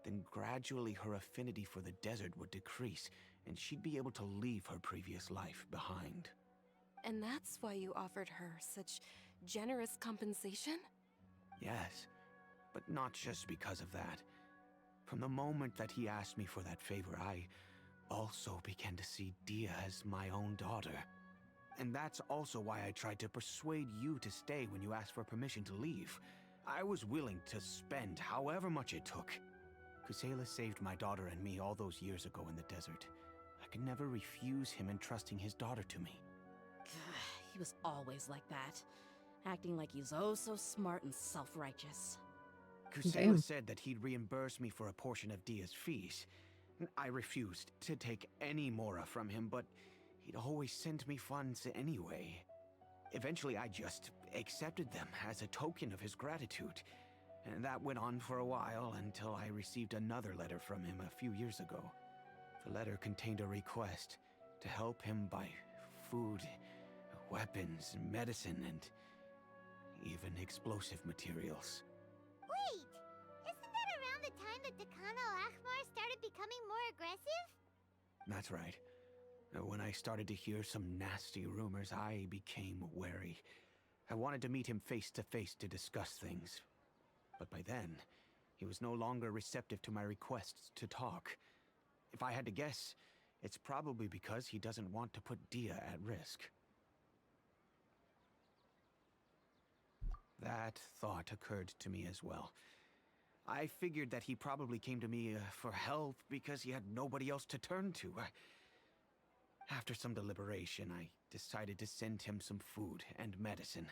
then gradually her affinity for the desert would decrease, and she'd be able to leave her previous life behind. And that's why you offered her such generous compensation? Yes, but not just because of that. From the moment that he asked me for that favor, I also began to see Dehya as my own daughter. And that's also why I tried to persuade you to stay when you asked for permission to leave. I was willing to spend however much it took. Kusela saved my daughter and me all those years ago in the desert. I could never refuse him entrusting his daughter to me. He was always like that, acting like he's oh so smart and self-righteous. Kusela said that he'd reimburse me for a portion of Dehya's fees. I refused to take any mora from him, but he'd always send me funds anyway. Eventually, I just accepted them as a token of his gratitude. And that went on for a while until I received another letter from him a few years ago. The letter contained a request to help him buy food, weapons, medicine, and even explosive materials. Wait! Isn't that around the time that Dekan al-Ahmar started becoming more aggressive? That's right. When I started to hear some nasty rumors, I became wary. I wanted to meet him face to face to discuss things. But by then, he was no longer receptive to my requests to talk. If I had to guess, it's probably because he doesn't want to put Dehya at risk. That thought occurred to me as well. I figured that he probably came to me for help because he had nobody else to turn to. After some deliberation, I decided to send him some food and medicine.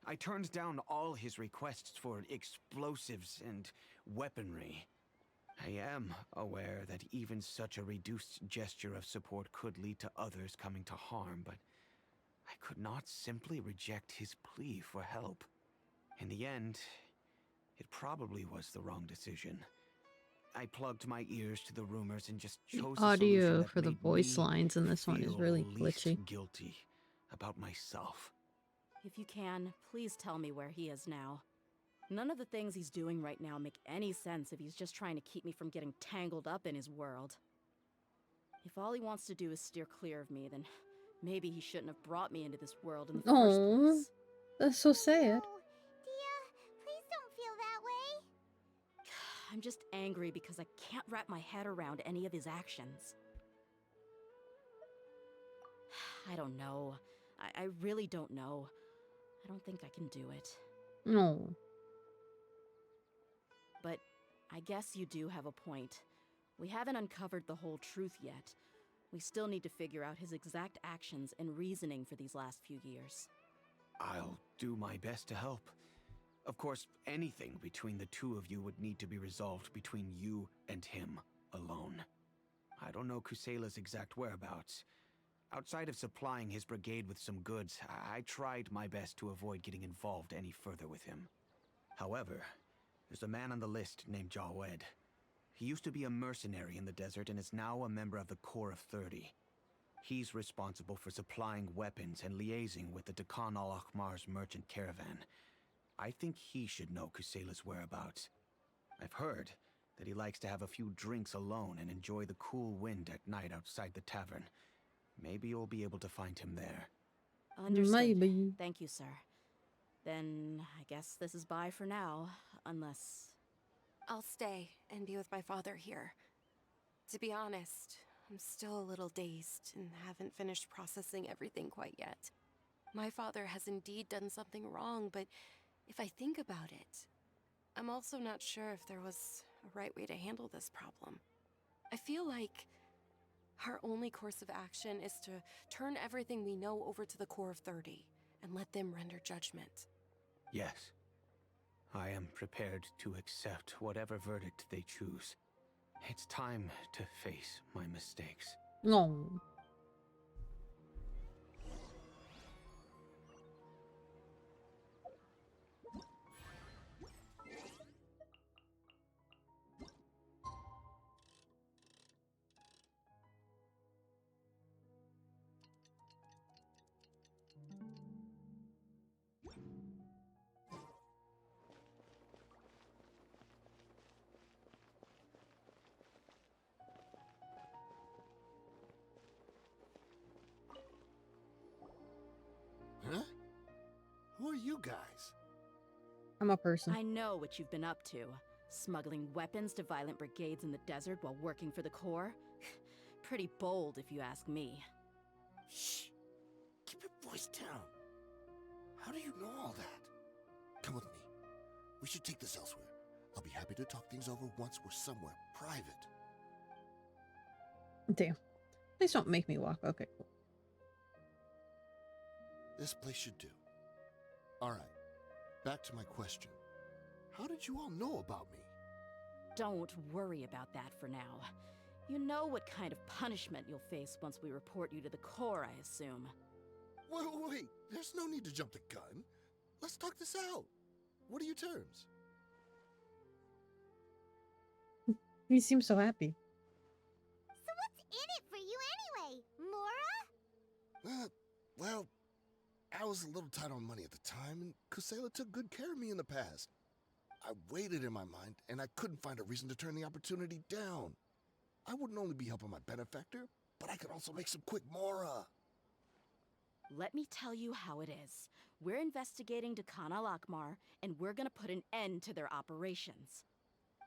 I turned down all his requests for explosives and weaponry. I am aware that even such a reduced gesture of support could lead to others coming to harm, but I could not simply reject his plea for help. In the end, it probably was the wrong decision. I plugged my ears to the rumors and just The chose a solution audio that for the made voice me lines in this one is feel really least glitchy. guilty about myself. If you can, please tell me where he is now. None of the things he's doing right now make any sense if he's just trying to keep me from getting tangled up in his world. If all he wants to do is steer clear of me, then maybe he shouldn't have brought me into this world in the first Aw. place. That's so sad. Oh, Dehya, please don't feel that way. I'm just angry because I can't wrap my head around any of his actions. I don't know. I really don't know. I don't think I can do it. No. But I guess you do have a point. We haven't uncovered the whole truth yet. We still need to figure out his exact actions and reasoning for these last few years. I'll do my best to help. Of course, anything between the two of you would need to be resolved between you and him alone. I don't know Kusela's exact whereabouts. Outside of supplying his brigade with some goods, I tried my best to avoid getting involved any further with him. However, there's a man on the list named Jawed. He used to be a mercenary in the desert and is now a member of the Corps of 30. He's responsible for supplying weapons and liaising with the Dakan al-Akhmar's merchant caravan. I think he should know Kusela's whereabouts. I've heard that he likes to have a few drinks alone and enjoy the cool wind at night outside the tavern. Maybe you'll be able to find him there. Understood. Maybe. Thank you, sir. Then I guess this is bye for now, unless... I'll stay and be with my father here. To be honest, I'm still a little dazed and haven't finished processing everything quite yet. My father has indeed done something wrong, but if I think about it, I'm also not sure if there was a right way to handle this problem. I feel like our only course of action is to turn everything we know over to the Corps of 30 and let them render judgment. Yes. I am prepared to accept whatever verdict they choose. It's time to face my mistakes. No. Huh? Who are you guys? I'm a person. I know what you've been up to. Smuggling weapons to violent brigades in the desert while working for the Corps? Pretty bold, if you ask me. Shh! Keep your voice down. How do you know all that? Come with me. We should take this elsewhere. I'll be happy to talk things over once we're somewhere private. Damn. Please don't make me walk. Okay, cool. This place should do. Alright, back to my question. How did you all know about me? Don't worry about that for now. You know what kind of punishment you'll face once we report you to the Corps, I assume. Wait, there's no need to jump the gun. Let's talk this out. What are your terms? He seems so happy. So what's in it for you anyway, Mora? Well, I was a little tight on money at the time, and Kusela took good care of me in the past. I weighed it in my mind, and I couldn't find a reason to turn the opportunity down. I wouldn't only be helping my benefactor, but I could also make some quick Mora. Let me tell you how it is. We're investigating Dekhan al-Akmar, and we're gonna put an end to their operations.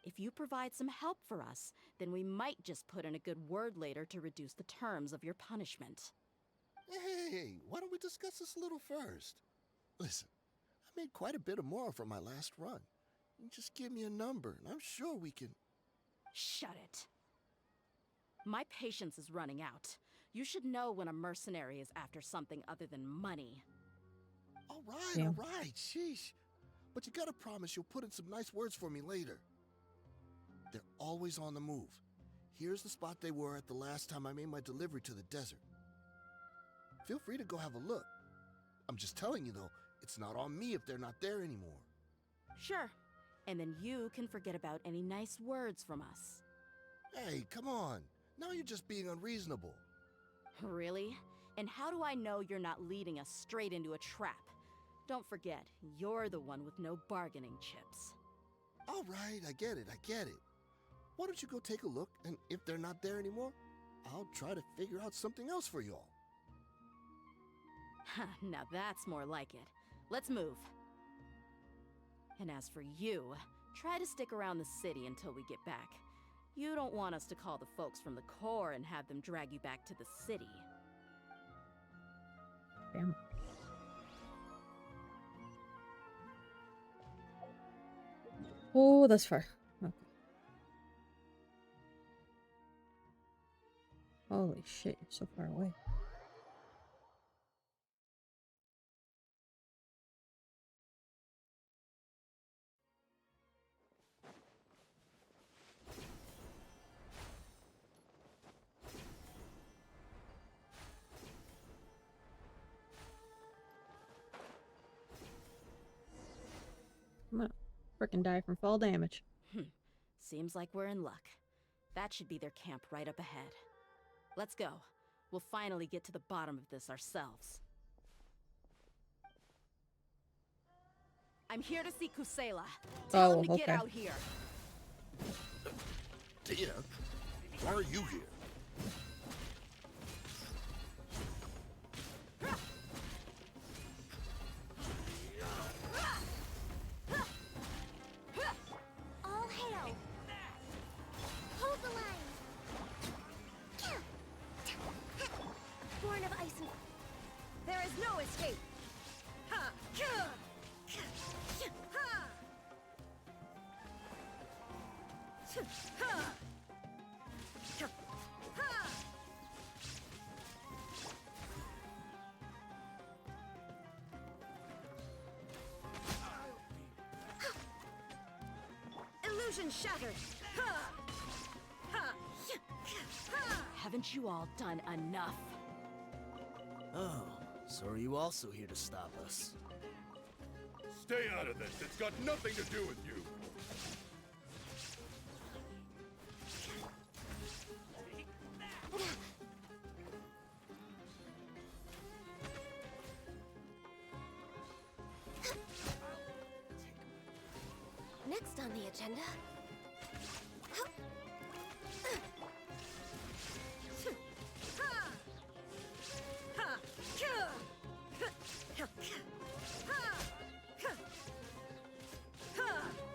If you provide some help for us, then we might just put in a good word later to reduce the terms of your punishment. Hey, why don't we discuss this a little first? Listen, I made quite a bit of Mora from my last run. You just give me a number, and I'm sure we can... Shut it. My patience is running out. You should know when a mercenary is after something other than money. All right, sheesh. But you gotta promise you'll put in some nice words for me later. They're always on the move. Here's the spot they were at the last time I made my delivery to the desert. Feel free to go have a look. I'm just telling you though, it's not on me if they're not there anymore. Sure. And then you can forget about any nice words from us. Hey, come on. Now you're just being unreasonable. Really? And how do I know you're not leading us straight into a trap? Don't forget, you're the one with no bargaining chips. All right, I get it. Why don't you go take a look, and if they're not there anymore, I'll try to figure out something else for y'all. Now that's more like it. Let's move. And as for you, try to stick around the city until we get back. You don't want us to call the folks from the Corps and have them drag you back to the city. Damn. Oh, that's far. Okay. Holy shit, you're so far away. I'm gonna frickin' die from fall damage. Seems like we're in luck. That should be their camp right up ahead. Let's go. We'll finally get to the bottom of this ourselves. I'm here to see Kusela. Tell him to get out here. Dehya, why are you here? All hail! Hold the line! Born of ice and... There is no escape! Ha! Ha! Illusion shattered! Haven't you all done enough? Oh, so are you also here to stop us? Stay out of this. It's got nothing to do with you. Next on the agenda...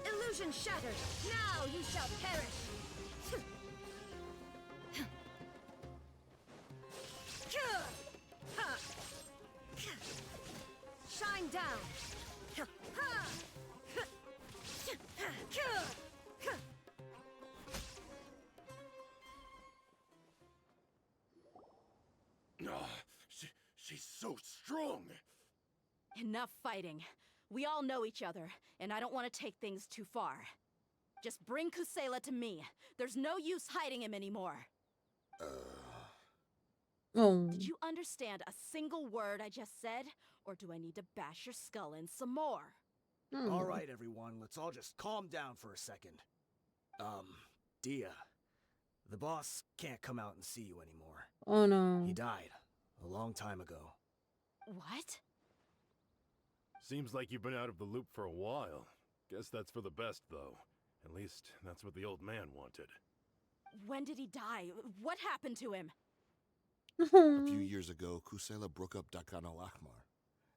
Illusion shattered! Now you shall perish! Shine down! She's so strong. Enough fighting. We all know each other, and I don't want to take things too far. Just bring Kusela to me. There's no use hiding him anymore. Oh. Did you understand a single word I just said? Or do I need to bash your skull in some more? All right, everyone, let's all just calm down for a second. Dehya, the boss can't come out and see you anymore. Oh no. He died a long time ago. What? Seems like you've been out of the loop for a while. Guess that's for the best, though. At least, that's what the old man wanted. When did he die? What happened to him? A few years ago, Kusela broke up Dakan al-Ahmar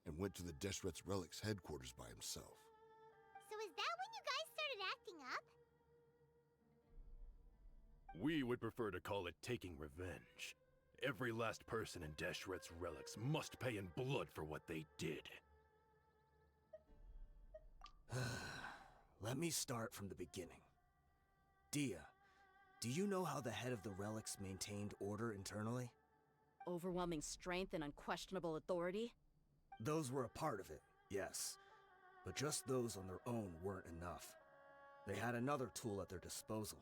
and went to the Deshret's Relics headquarters by himself. So is that when you guys started acting up? We would prefer to call it taking revenge. Every last person in Deshret's Relics must pay in blood for what they did. Let me start from the beginning. Dehya, do you know how the head of the Relics maintained order internally? Overwhelming strength and unquestionable authority? Those were a part of it, yes. But just those on their own weren't enough. They had another tool at their disposal.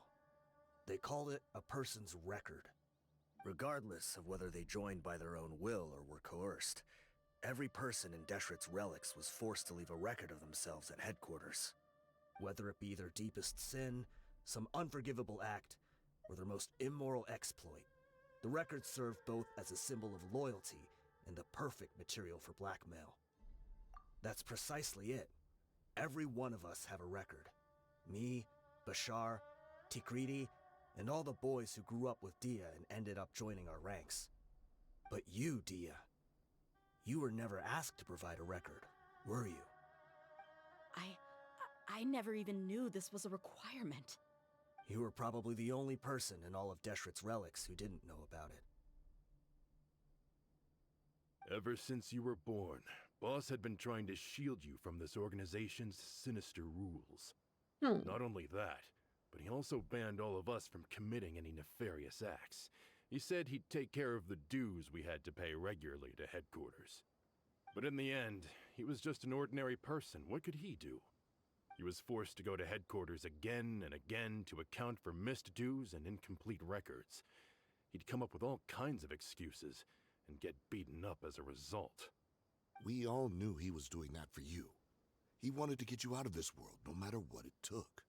They called it a person's record. Regardless of whether they joined by their own will or were coerced, every person in Deshret's Relics was forced to leave a record of themselves at headquarters. Whether it be their deepest sin, some unforgivable act, or their most immoral exploit, the record served both as a symbol of loyalty and the perfect material for blackmail. That's precisely it. Every one of us have a record. Me, Bashar, Tikriti, and all the boys who grew up with Dehya and ended up joining our ranks. But you, Dehya, you were never asked to provide a record, were you? I never even knew this was a requirement. You were probably the only person in all of Deshret's Relics who didn't know about it. Ever since you were born, Boss had been trying to shield you from this organization's sinister rules. Not only that, but he also banned all of us from committing any nefarious acts. He said he'd take care of the dues we had to pay regularly to headquarters. But in the end, he was just an ordinary person. What could he do? He was forced to go to headquarters again and again to account for missed dues and incomplete records. He'd come up with all kinds of excuses and get beaten up as a result. We all knew he was doing that for you. He wanted to get you out of this world, no matter what it took.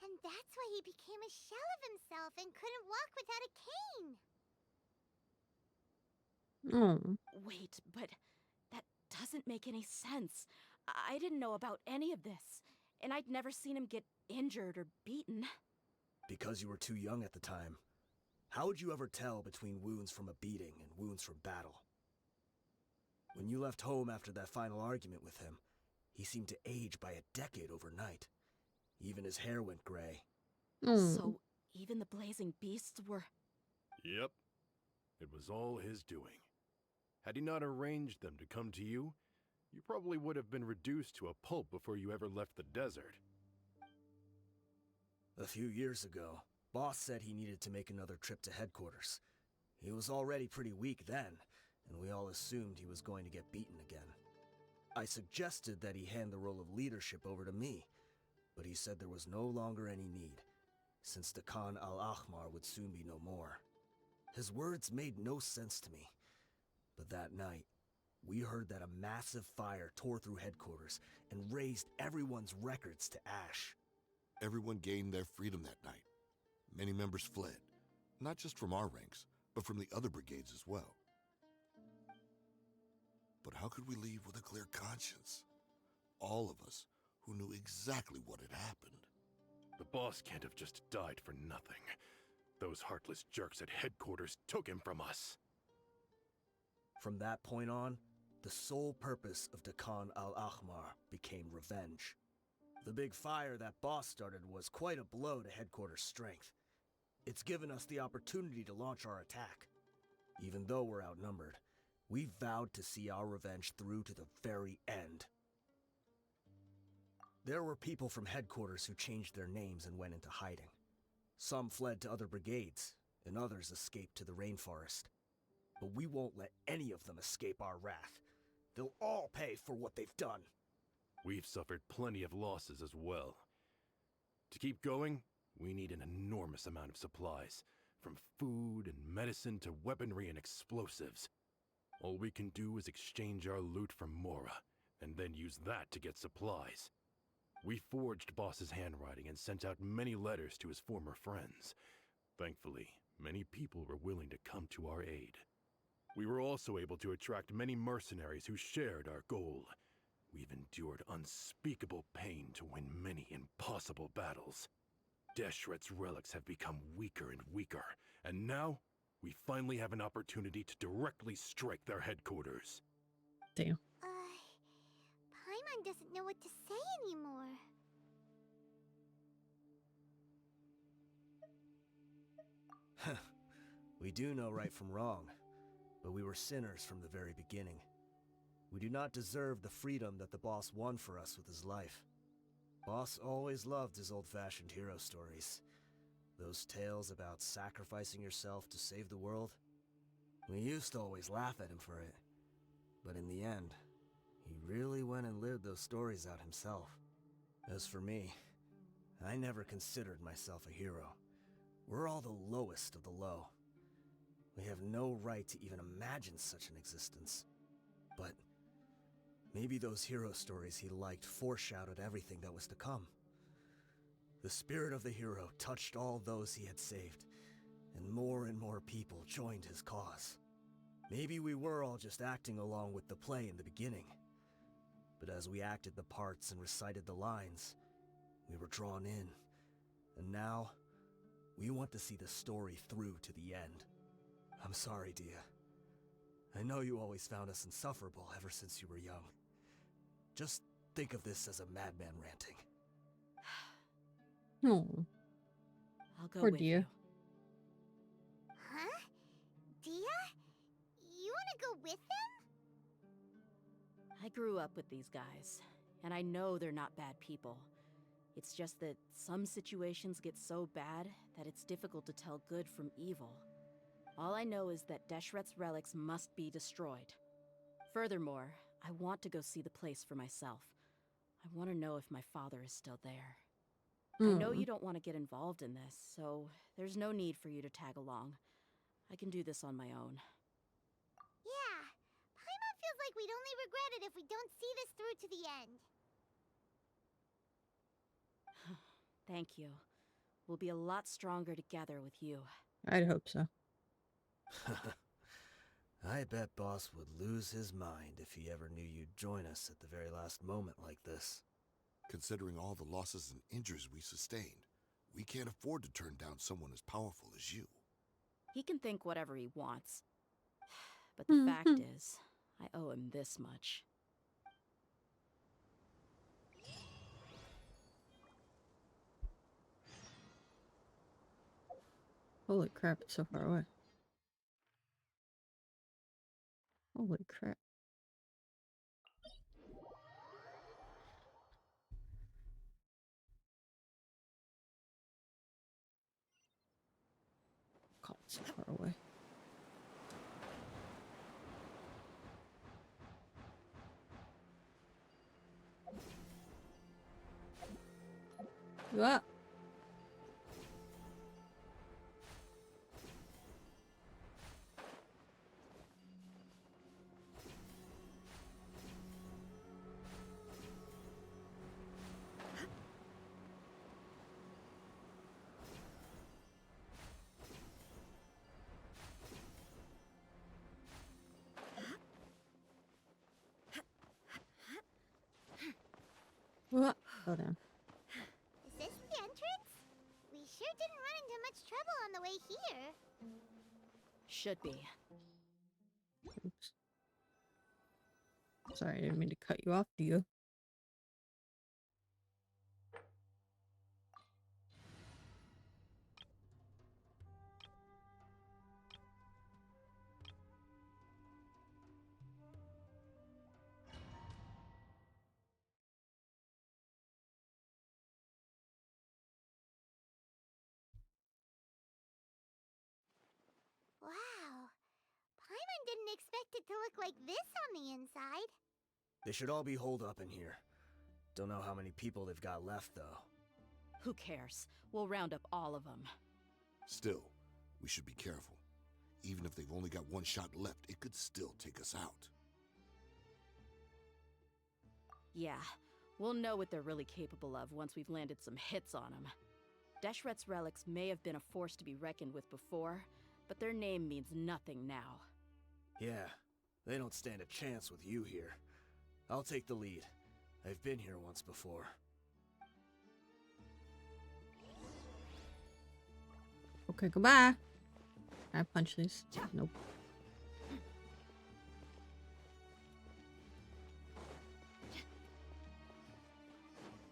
And that's why he became a shell of himself and couldn't walk without a cane. Wait, but that doesn't make any sense. I didn't know about any of this, and I'd never seen him get injured or beaten. Because you were too young at the time. How would you ever tell between wounds from a beating and wounds from battle? When you left home after that final argument with him, he seemed to age by a decade overnight. Even his hair went gray. So, even the blazing beasts were... Yep. It was all his doing. Had he not arranged them to come to you, you probably would have been reduced to a pulp before you ever left the desert. A few years ago, Boss said he needed to make another trip to headquarters. He was already pretty weak then, and we all assumed he was going to get beaten again. I suggested that he hand the role of leadership over to me, but he said there was no longer any need, since the Khan al-Ahmar would soon be no more. His words made no sense to me, but that night, we heard that a massive fire tore through headquarters and razed everyone's records to ash. Everyone gained their freedom that night. Many members fled, not just from our ranks, but from the other brigades as well. But how could we leave with a clear conscience? All of us who knew exactly what had happened. The boss can't have just died for nothing. Those heartless jerks at headquarters took him from us. From that point on, the sole purpose of the Khan al-Ahmar became revenge. The big fire that Boss started was quite a blow to headquarters' strength. It's given us the opportunity to launch our attack. Even though we're outnumbered, we vowed to see our revenge through to the very end. There were people from headquarters who changed their names and went into hiding. Some fled to other brigades, and others escaped to the rainforest. But we won't let any of them escape our wrath. They'll all pay for what they've done. We've suffered plenty of losses as well. To keep going, we need an enormous amount of supplies, from food and medicine to weaponry and explosives. All we can do is exchange our loot from Mora, and then use that to get supplies. We forged Boss's handwriting and sent out many letters to his former friends. Thankfully, many people were willing to come to our aid. We were also able to attract many mercenaries who shared our goal. We've endured unspeakable pain to win many impossible battles. Deshret's relics have become weaker and weaker, and now We finally have an opportunity to directly strike their headquarters. Damn. Paimon doesn't know what to say anymore. We do know right from wrong, but we were sinners from the very beginning. We do not deserve the freedom that the boss won for us with his life. Boss always loved his old-fashioned hero stories. Those tales about sacrificing yourself to save the world. We used to always laugh at him for it. But in the end, he really went and lived those stories out himself. As for me, I never considered myself a hero. We're all the lowest of the low. We have no right to even imagine such an existence. But maybe those hero stories he liked foreshadowed everything that was to come. The spirit of the hero touched all those he had saved, and more people joined his cause. Maybe we were all just acting along with the play in the beginning. But as we acted the parts and recited the lines, we were drawn in. And now, we want to see the story through to the end. I'm sorry, Dehya. I know you always found us insufferable ever since you were young. Just think of this as a madman ranting. Oh, I'll go poor with Dehya. you. Huh? Dehya? You wanna go with them? I grew up with these guys, and I know they're not bad people. It's just that some situations get so bad that it's difficult to tell good from evil. All I know is that Deshret's relics must be destroyed. Furthermore, I want to go see the place for myself. I want to know if my father is still there. I know you don't want to get involved in this, so there's no need for you to tag along. I can do this on my own. Yeah. Paimon feels like we'd only regret it if we don't see this through to the end. Thank you. We'll be a lot stronger together with you. I'd hope so. I bet Boss would lose his mind if he ever knew you'd join us at the very last moment like this. Considering all the losses and injuries we sustained, we can't afford to turn down someone as powerful as you. He can think whatever he wants. But the fact is, I owe him this much. Holy crap, it's so far away. Holy crap. God, it's so far away. Ah. What? Oh, damn. Is this the entrance? We sure didn't run into much trouble on the way here. Should be. Oops. Sorry, I didn't mean to cut you off, Dehya. Wow. Paimon didn't expect it to look like this on the inside. They should all be holed up in here. Don't know how many people they've got left, though. Who cares? We'll round up all of them. Still, we should be careful. Even if they've only got one shot left, it could still take us out. Yeah, we'll know what they're really capable of once we've landed some hits on them. Deshret's relics may have been a force to be reckoned with before, but their name means nothing now. Yeah, they don't stand a chance with you here. I'll take the lead. I've been here once before. Okay, goodbye. Can I punch these? Nope.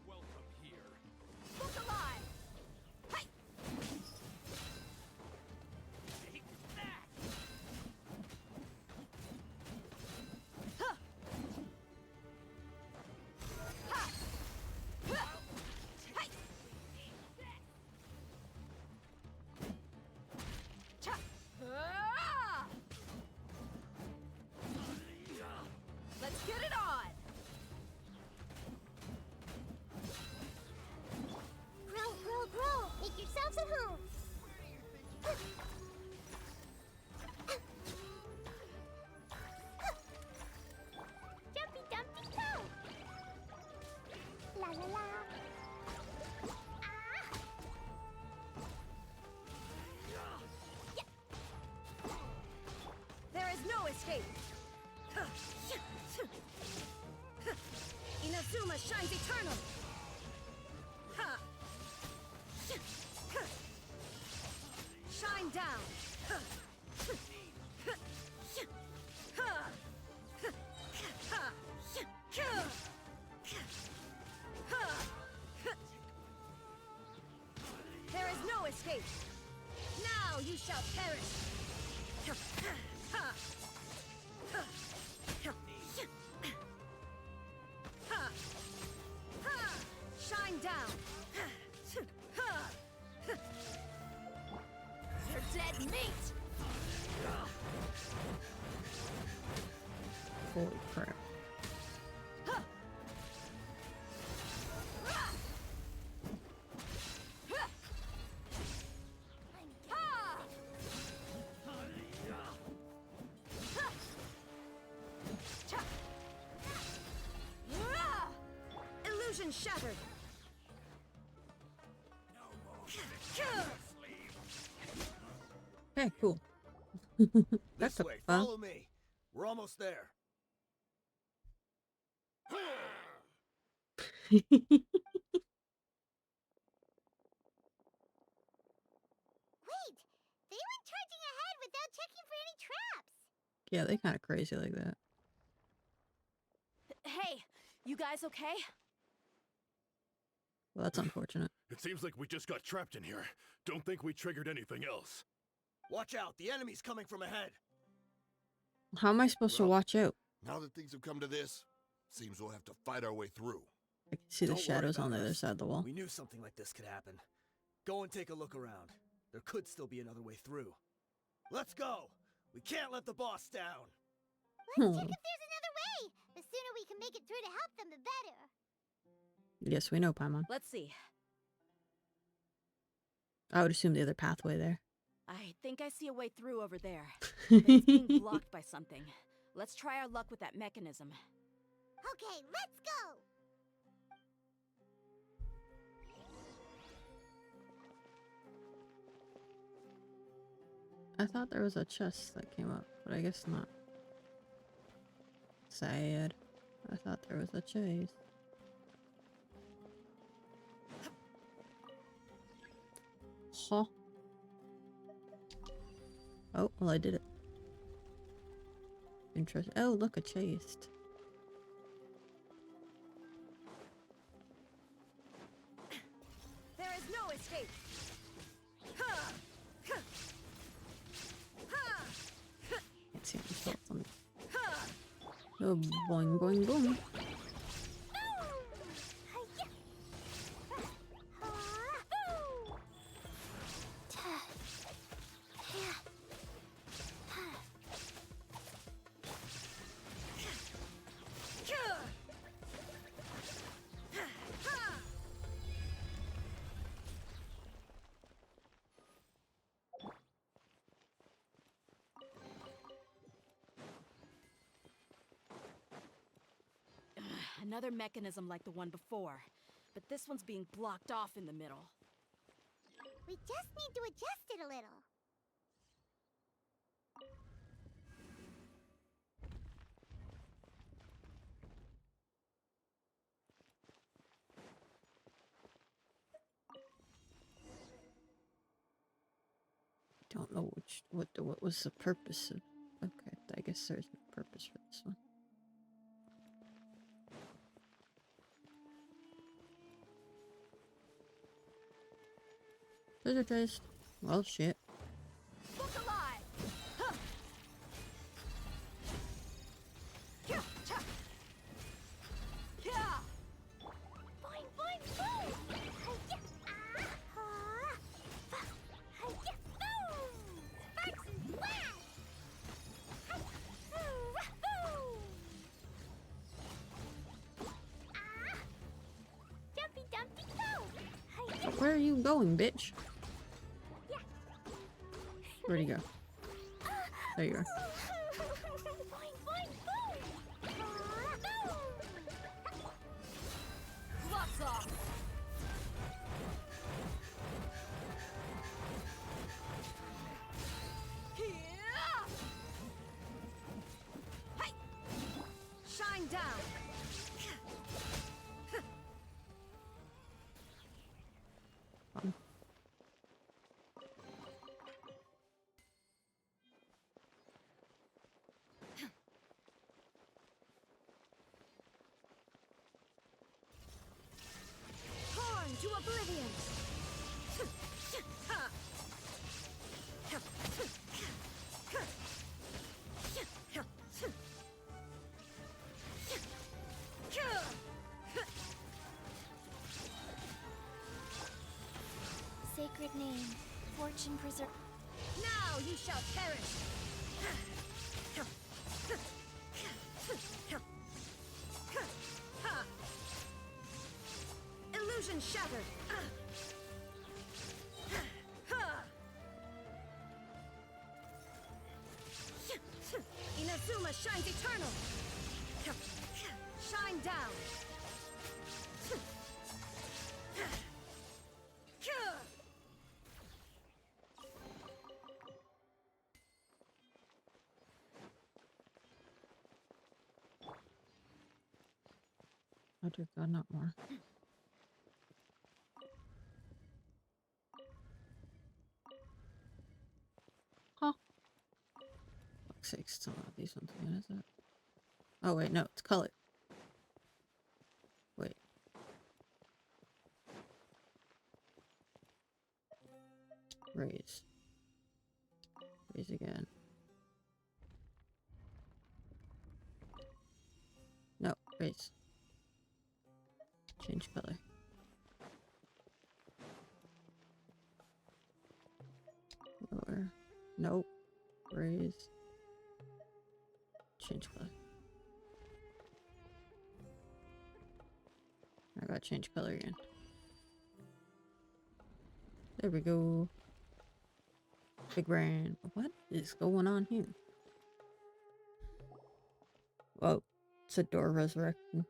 Welcome here. Look alive! Hey! Take that! Huh! Ha! Huh! Hey! Cha! Ah! Let's get it on! Grow! Make yourselves at home! Jumpy dumpy go! La la la! Ah! There is no escape! Inazuma shines eternal! Ha! Shine down! There is no escape! Now you shall perish! Shine down! You're dead meat! Holy crap. Illusion shattered! Okay, cool. This That's way, fun. follow me. We're almost there. Wait! They went charging ahead without checking for any traps! Yeah, they kind of crazy like that. Hey, you guys okay? Well, that's unfortunate. It seems like we just got trapped in here. Don't think we triggered anything else. Watch out, the enemy's coming from ahead. How am I supposed to Well, watch out? Now that things have come to this, seems we'll have to fight our way through. I can see the Don't worry shadows on about the other us. side of the wall. We knew something like this could happen. Go and take a look around. There could still be another way through. Let's go! We can't let the boss down! Let's check if there's another way! The sooner we can make it through to help them, the better! Yes, we know, Paimon. Let's see. I would assume the other pathway there. I think I see a way through over there. But it's being blocked by something. Let's try our luck with that mechanism. Okay, let's go! I thought there was a chest that came up, but I guess not. Sad. I thought there was a chase. Huh. Oh, well, I did it. Interesting. Oh, look, a chest. There is no escape. Can't see any spots on it. Oh, boing, boing, boom. Another mechanism like the one before, but this one's being blocked off in the middle. We just need to adjust it a little. Don't know What was the purpose of? Okay, I guess there's no purpose for this one. Visitors. Well, shit. Look alive! Huh. Yeah, cha. Yeah. Boing, boing, boom! Hi-ya! Ah! Hi-ya! Boom! Sparks and flash! Hi-hoo! Ah! Jumpy Dumpty go! Hi-ya! Where are you going, bitch? Yeah. Where'd he go? There you are. Boing, boing, boom! Ah, boom! Lots off! Yeah. Hey! Shine down! Torn to oblivion! Sacred name, fortune preserve. Now you shall perish! Illusion shattered! Inazuma shines eternal! Shine down! Oh dear God, not more. Huh. Fuck's sake, still not these ones again, is it? Oh wait, no, it's color. Wait. Raise. Raise again. No, raise. Change color. Lower. Nope. Raise. Change color. I gotta change color again. There we go. Big brain. What is going on here? Whoa. It's a door resurrection.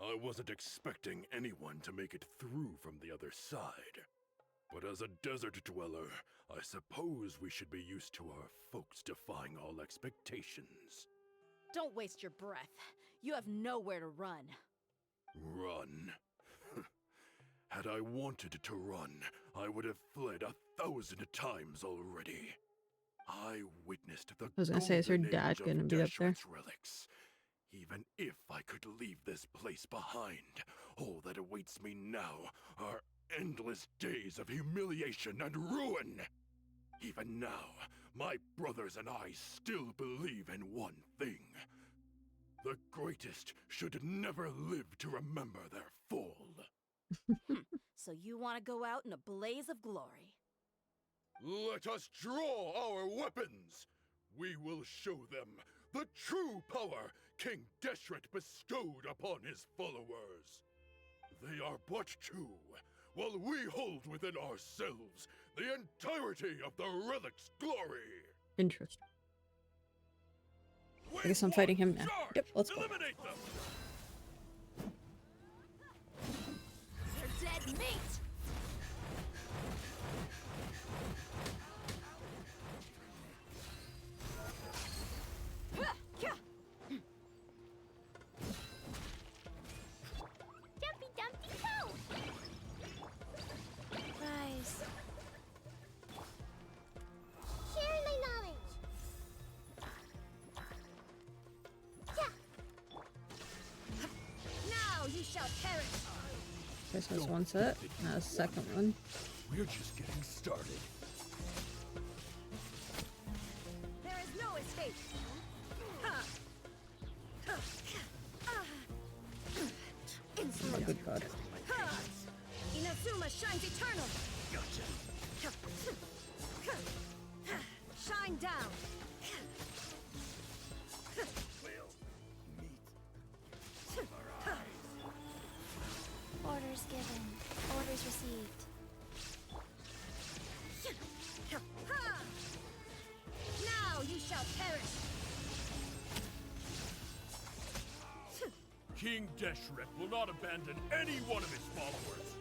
I wasn't expecting anyone to make it through from the other side. But as a desert dweller, I suppose we should be used to our folks defying all expectations. Don't waste your breath. You have nowhere to run. Run? Had I wanted to run, I would have fled 1,000 times already. I witnessed the I was gonna say, is her golden dad age of gonna be up there? Deshret's relics. Even if I could leave this place behind, all that awaits me now are endless days of humiliation and ruin. Even now, my brothers and I still believe in one thing. The greatest should never live to remember their fall. So you want to go out in a blaze of glory. Let us draw our weapons! We will show them the true power King Deshret bestowed upon his followers. They are but two, while we hold within ourselves the entirety of the relic's glory. Interesting. I guess I'm fighting him now. Yep, let's go. Eliminate them! They're dead meat! Jumpy perish. This was one set. Now a second one. We're just getting started. There is no escape. Oh my good god. Inazuma shines eternal. Shine down. Orders given. Orders received. Now you shall perish. King Deshret will not abandon any one of his followers.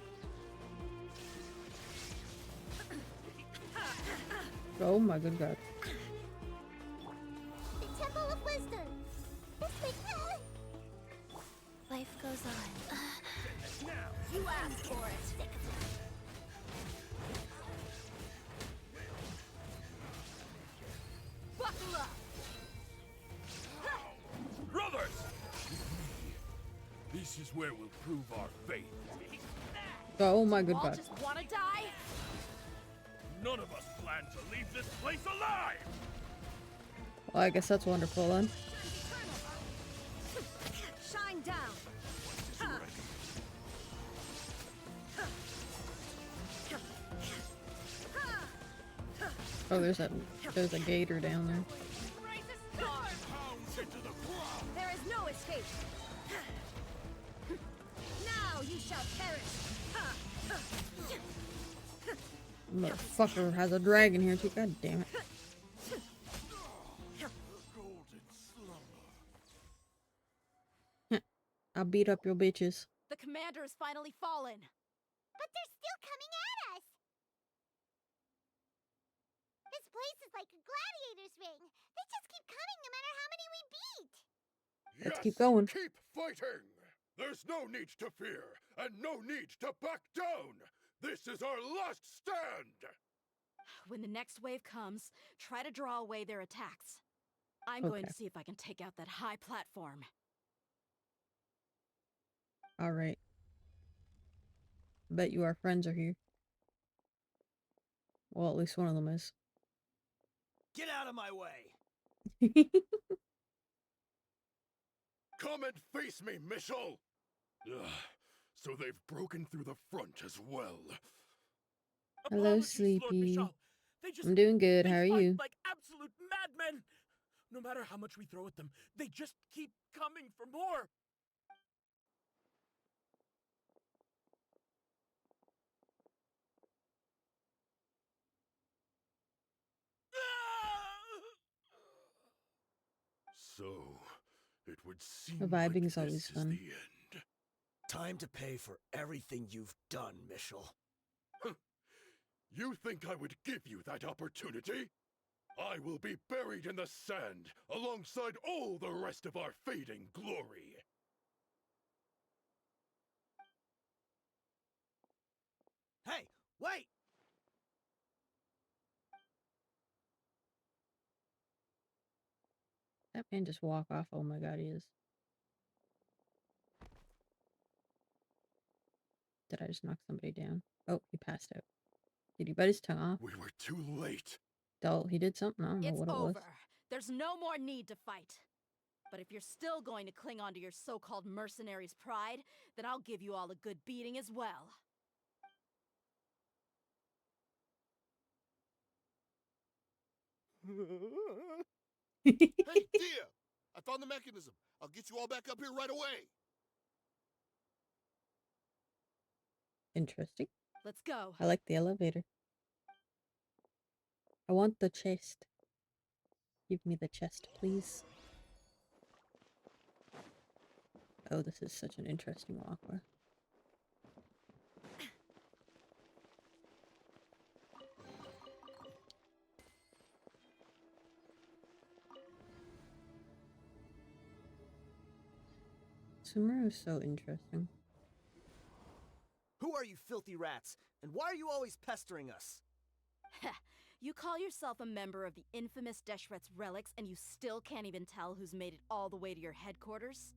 Oh my good god. The Temple of Wisdom. This way. Life goes on. You asked for it. Buckle up. Brothers! This is where we'll prove our faith. Oh my good All god. just wanna die? None of us plan to leave this place alive! Well, I guess that's wonderful then. Shine down. Oh, there's a gator down there. Raise a storm. There is no escape. Now you shall perish. Motherfucker has a dragon here too. God damn it. I'll beat up your bitches. The commander has finally fallen. But they're still coming at us. This place is like a gladiator's ring. They just keep coming no matter how many we beat. Let's keep going. Keep fighting! There's no need to fear, and no need to back down! This is our last stand! When the next wave comes, try to draw away their attacks. I'm going to Okay. see if I can take out that high platform. Alright. Bet you our friends are here. Well, at least one of them is. Get out of my way! Come and face me, Mishal! Ugh, so they've broken through the front as well. Hello, Apologies, Lord Sleepy. Michal. They just I'm doing good. they How are fight you? like absolute madmen. No matter how much we throw at them, they just keep coming for more. So, it would seem Vibing like is always this is fun. the end. Time to pay for everything you've done, Mishal. You think I would give you that opportunity? I will be buried in the sand alongside all the rest of our fading glory. Hey, wait! That man just walk off. Oh my god, he is. Did I just knock somebody down? Oh, he passed out. Did he bite his tongue off? We were too late. Oh, he did something. I don't know It's what it over. was. There's no more need to fight. But if you're still going to cling on to your so-called mercenary's pride, then I'll give you all a good beating as well. Hey, Dehya! I found the mechanism. I'll get you all back up here right away. Interesting. Let's go. I like the elevator. I want the chest. Give me the chest, please. Oh, this is such an interesting walkway. Sumeru is so interesting. Who are you filthy rats? And why are you always pestering us? You call yourself a member of the infamous Deshret's relics and you still can't even tell who's made it all the way to your headquarters?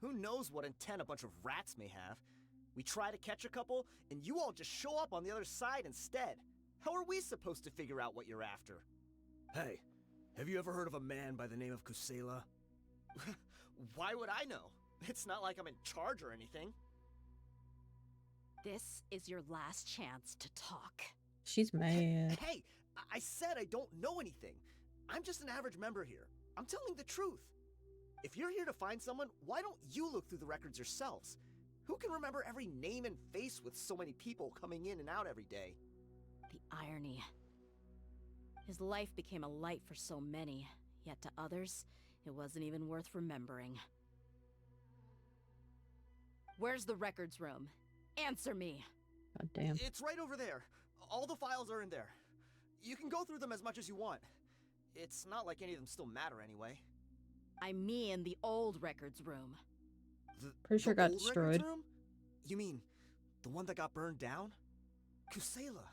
Who knows what intent a bunch of rats may have? We try to catch a couple, and you all just show up on the other side instead. How are we supposed to figure out what you're after? Hey, have you ever heard of a man by the name of Kusela? Why would I know? It's not like I'm in charge or anything. This is your last chance to talk. She's mad. Hey, I said I don't know anything. I'm just an average member here. I'm telling the truth. If you're here to find someone, why don't you look through the records yourselves? Who can remember every name and face with so many people coming in and out every day? The irony. His life became a light for so many, yet to others, it wasn't even worth remembering. Where's the records room? Answer me! God damn. It's right over there. All the files are in there. You can go through them as much as you want. It's not like any of them still matter anyway. I mean the old records room. Pretty sure it got old destroyed. records room? You mean the one that got burned down? Kusela.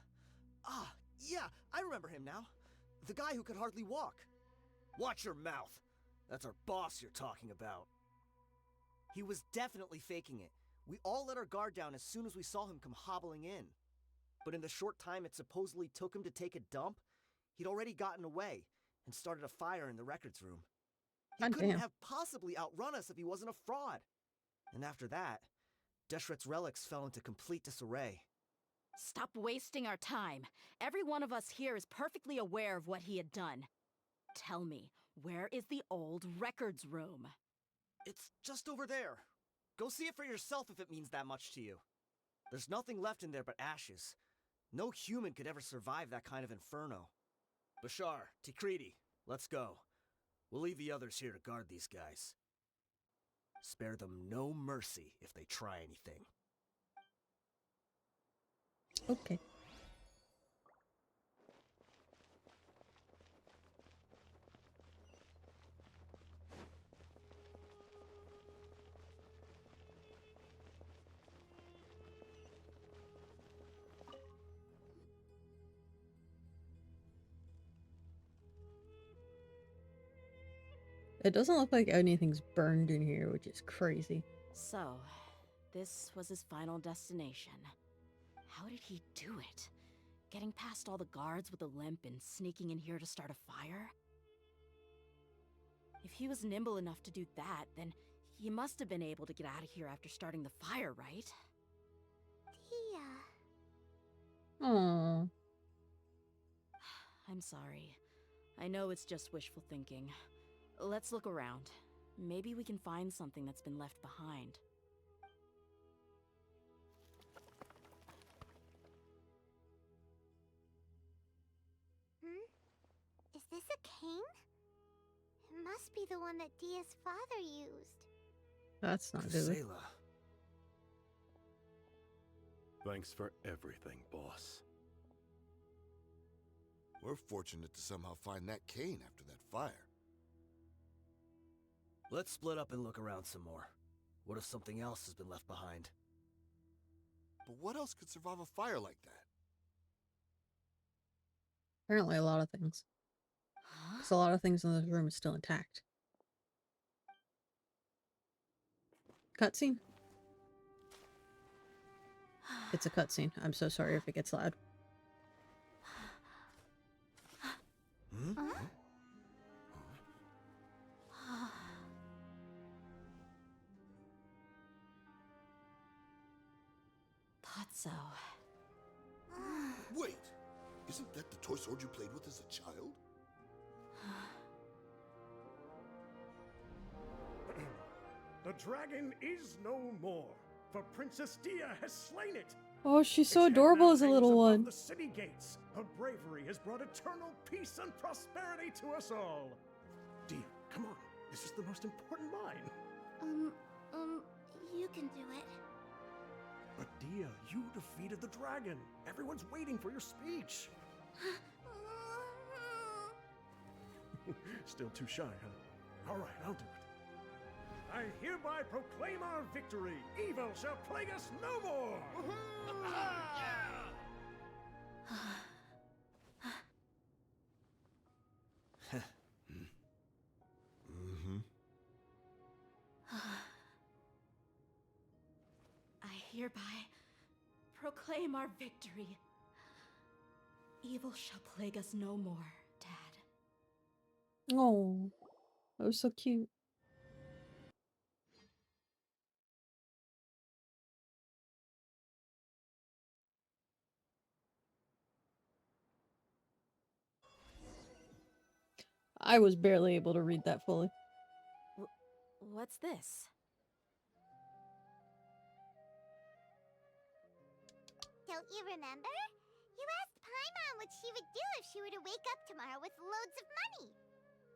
Ah, yeah, I remember him now. The guy who could hardly walk. Watch your mouth. That's our boss you're talking about. He was definitely faking it. We all let our guard down as soon as we saw him come hobbling in. But in the short time it supposedly took him to take a dump, he'd already gotten away and started a fire in the records room. He God couldn't damn. have possibly outrun us if he wasn't a fraud. And after that, Deshret's relics fell into complete disarray. Stop wasting our time. Every one of us here is perfectly aware of what he had done. Tell me, where is the old records room? It's just over there. Go see it for yourself if it means that much to you. There's nothing left in there but ashes. No human could ever survive that kind of inferno. Bashar, Tikriti, let's go. We'll leave the others here to guard these guys. Spare them no mercy if they try anything. Okay. It doesn't look like anything's burned in here, which is crazy. So, this was his final destination. How did he do it? Getting past all the guards with a limp and sneaking in here to start a fire? If he was nimble enough to do that, then he must have been able to get out of here after starting the fire, right? Dehya. Aww. I'm sorry. I know it's just wishful thinking. Let's look around. Maybe we can find something that's been left behind. Is this a cane? It must be the one that Dehya's father used. That's not good. Kusela. Thanks for everything, boss. We're fortunate to somehow find that cane after that fire. Let's split up and look around some more. What if something else has been left behind? But what else could survive a fire like that? Apparently a lot of things. Because a lot of things in this room is still intact. Cutscene? It's a cutscene. I'm so sorry if it gets loud. Thought so. Wait! Isn't that the toy sword you played with as a child? The dragon is no more, for Princess Dehya has slain it. Oh, she's so Its head adorable now as a hangs little above one. The city gates. Her bravery has brought eternal peace and prosperity to us all. Dehya, come on. This is the most important line. You can do it. But Dehya, you defeated the dragon. Everyone's waiting for your speech. Still too shy, huh? All right, I'll do it. I hereby proclaim our victory. Evil shall plague us no more. hereby proclaim our victory. Evil shall plague us no more, Dad. Oh, that was so cute. I was barely able to read that fully. What's this? Don't you remember? You asked Paimon what she would do if she were to wake up tomorrow with loads of money.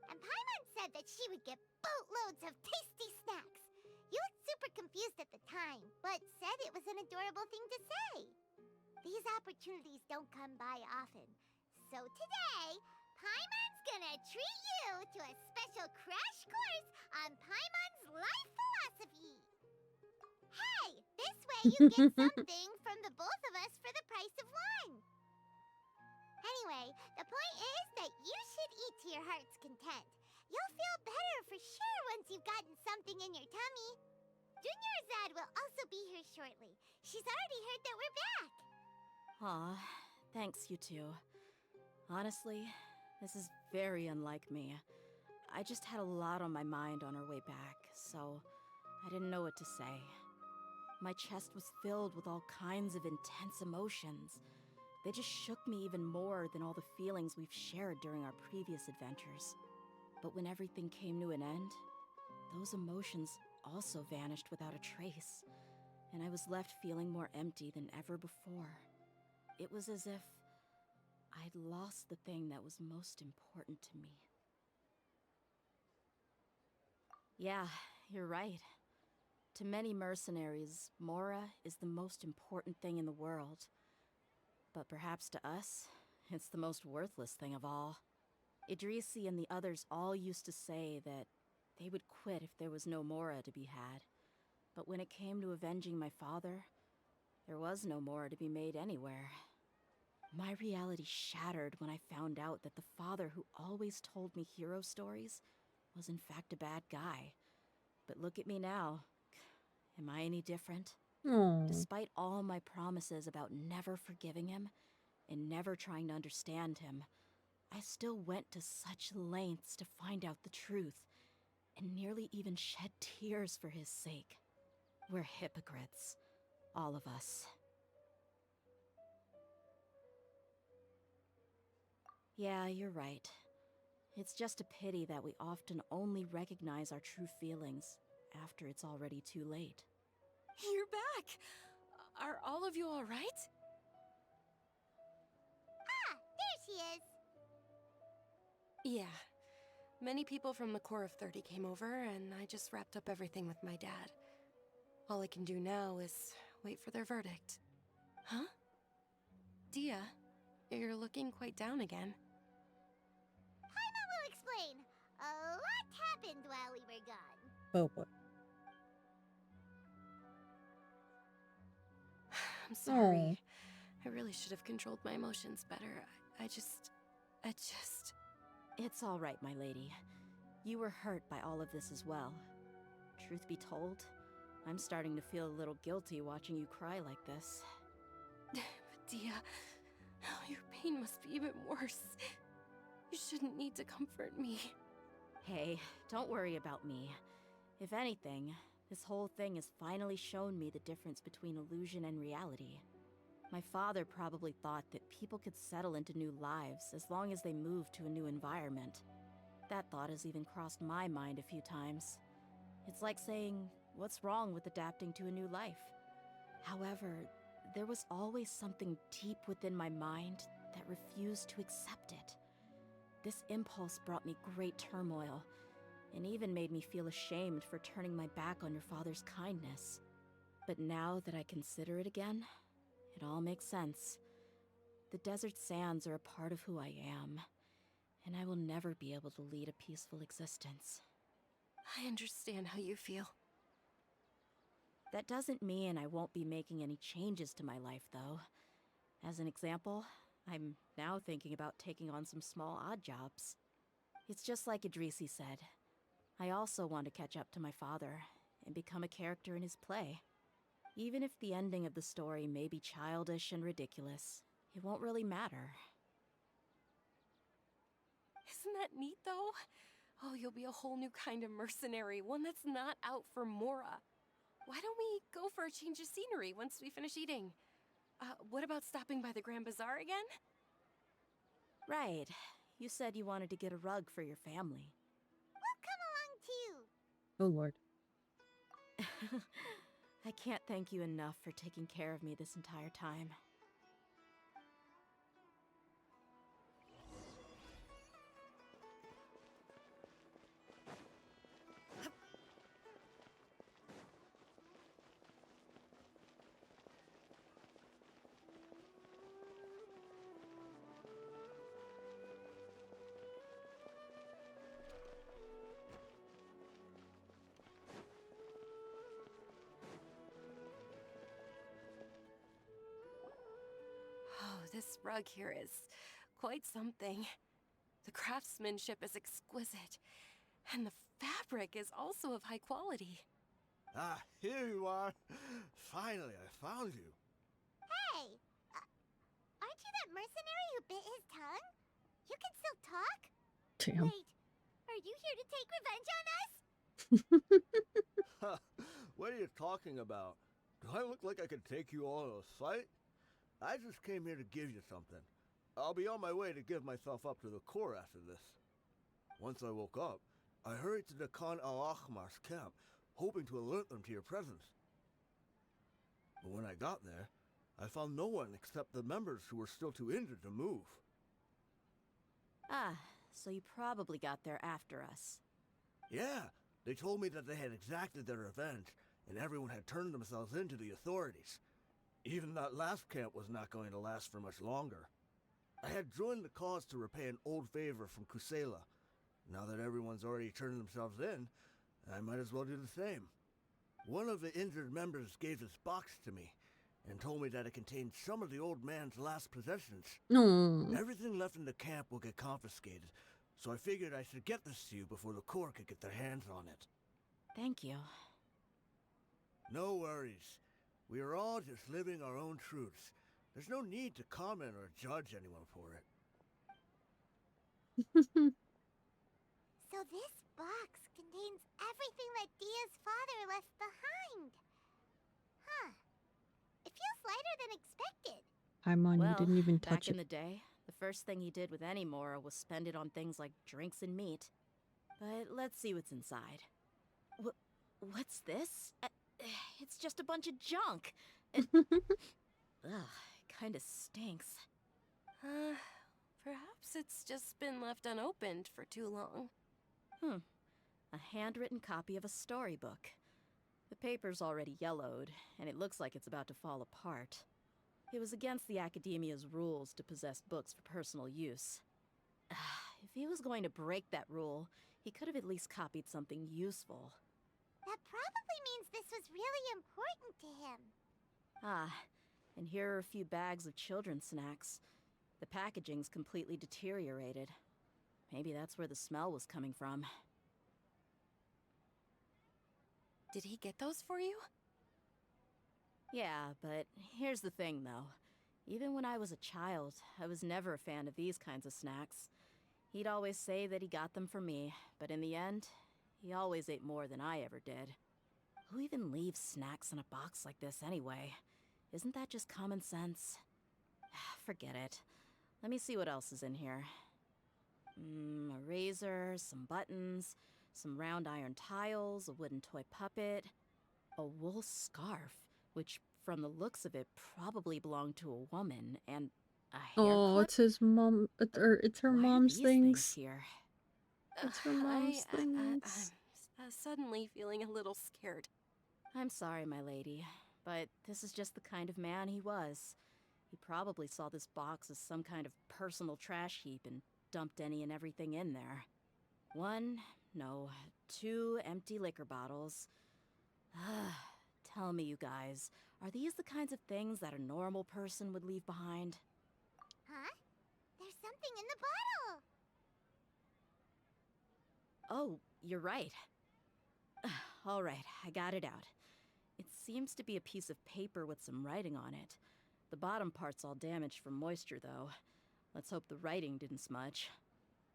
And Paimon said that she would get boatloads of tasty snacks. You looked super confused at the time, but said it was an adorable thing to say. These opportunities don't come by often. So today, Paimon's gonna treat you to a special crash course on Paimon's life philosophy. Hey, this way you get something from the both of us for the price of one. Anyway, the point is that you should eat to your heart's content. You'll feel better for sure once you've gotten something in your tummy. Junior Azad will also be here shortly. She's already heard that we're back. Aw, thanks, you two. Honestly, this is very unlike me. I just had a lot on my mind on our way back, so I didn't know what to say. My chest was filled with all kinds of intense emotions. They just shook me even more than all the feelings we've shared during our previous adventures. But when everything came to an end, those emotions also vanished without a trace, and I was left feeling more empty than ever before. It was as if I'd lost the thing that was most important to me. Yeah, you're right. To many mercenaries, Mora is the most important thing in the world. But perhaps to us, it's the most worthless thing of all. Idrisi and the others all used to say that they would quit if there was no Mora to be had. But when it came to avenging my father, there was no Mora to be made anywhere. My reality shattered when I found out that the father who always told me hero stories was in fact a bad guy. But look at me now. Am I any different? Oh. Despite all my promises about never forgiving him and never trying to understand him, I still went to such lengths to find out the truth, and nearly even shed tears for his sake. We're hypocrites, all of us. Yeah, you're right. It's just a pity that we often only recognize our true feelings after it's already too late. You're back! Are all of you alright? Ah, there she is. Yeah. Many people from the Corps of 30 came over, and I just wrapped up everything with my dad. All I can do now is wait for their verdict. Huh? Dehya, you're looking quite down again. Paimon will explain. A lot happened while we were gone. Oh boy. I'm sorry. Oh. I really should have controlled my emotions better. I just... It's all right, my lady. You were hurt by all of this as well. Truth be told, I'm starting to feel a little guilty watching you cry like this. But Dehya, your pain must be even worse. You shouldn't need to comfort me. Hey, don't worry about me. If anything, this whole thing has finally shown me the difference between illusion and reality. My father probably thought that people could settle into new lives as long as they moved to a new environment. That thought has even crossed my mind a few times. It's like saying, what's wrong with adapting to a new life? However, there was always something deep within my mind that refused to accept it. This impulse brought me great turmoil, and even made me feel ashamed for turning my back on your father's kindness. But now that I consider it again, it all makes sense. The desert sands are a part of who I am, and I will never be able to lead a peaceful existence. I understand how you feel. That doesn't mean I won't be making any changes to my life, though. As an example, I'm now thinking about taking on some small odd jobs. It's just like Idrisi said. I also want to catch up to my father and become a character in his play. Even if the ending of the story may be childish and ridiculous, it won't really matter. Isn't that neat, though? Oh, you'll be a whole new kind of mercenary, one that's not out for Mora. Why don't we go for a change of scenery once we finish eating? What about stopping by the Grand Bazaar again? Right. You said you wanted to get a rug for your family. We'll come along too. Oh lord. I can't thank you enough for taking care of me this entire time. Oh, this rug here is quite something. The craftsmanship is exquisite, and the fabric is also of high quality. Ah, here you are. Finally, I found you. Hey, aren't you that mercenary who bit his tongue? You can still talk? Damn. Wait, are you here to take revenge on us? What are you talking about? Do I look like I could take you all in a fight? I just came here to give you something. I'll be on my way to give myself up to the Corps after this. Once I woke up, I hurried to the Khan al-Ahmar's camp, hoping to alert them to your presence. But when I got there, I found no one except the members who were still too injured to move. Ah, so you probably got there after us. Yeah, they told me that they had exacted their revenge, and everyone had turned themselves in to the authorities. Even that last camp was not going to last for much longer. I had joined the cause to repay an old favor from Kusela. Now that everyone's already turned themselves in, I might as well do the same. One of the injured members gave this box to me, and told me that it contained some of the old man's last possessions. No. Everything left in the camp will get confiscated, so I figured I should get this to you before the Corps could get their hands on it. Thank you. No worries. We are all just living our own truths. There's no need to comment or judge anyone for it. So this box contains everything that Dia's father left behind. Huh. It feels lighter than expected. Paimon, you Well, didn't even back touch in it. the day, the first thing he did with any Mora was spend it on things like drinks and meat. But let's see what's inside. What's this? It's just a bunch of junk. Ugh, it kinda stinks. Perhaps it's just been left unopened for too long. A handwritten copy of a storybook. The paper's already yellowed, and it looks like it's about to fall apart. It was against the Academia's rules to possess books for personal use. If he was going to break that rule, he could have at least copied something useful. That probably means this was really important to him. Ah, and here are a few bags of children's snacks. The packaging's completely deteriorated. Maybe that's where the smell was coming from. Did he get those for you? Yeah, but here's the thing, though. Even when I was a child, I was never a fan of these kinds of snacks. He'd always say that he got them for me, but in the end, he always ate more than I ever did. Who even leaves snacks in a box like this anyway? Isn't that just common sense? Forget it. Let me see what else is in here. A razor, some buttons, some round iron tiles, a wooden toy puppet, a wool scarf, which from the looks of it probably belonged to a woman, and a haircut. Oh, it's his mom, or it's her Why are mom's these things. here? It's her mom's things. I'm suddenly feeling a little scared. I'm sorry, my lady, but this is just the kind of man he was. He probably saw this box as some kind of personal trash heap and dumped any and everything in there. 2 empty liquor bottles. Tell me, you guys, are these the kinds of things that a normal person would leave behind? Huh? There's something in the bottle. Oh, you're right. All right, I got it out. It seems to be a piece of paper with some writing on it. The bottom part's all damaged from moisture, though. Let's hope the writing didn't smudge.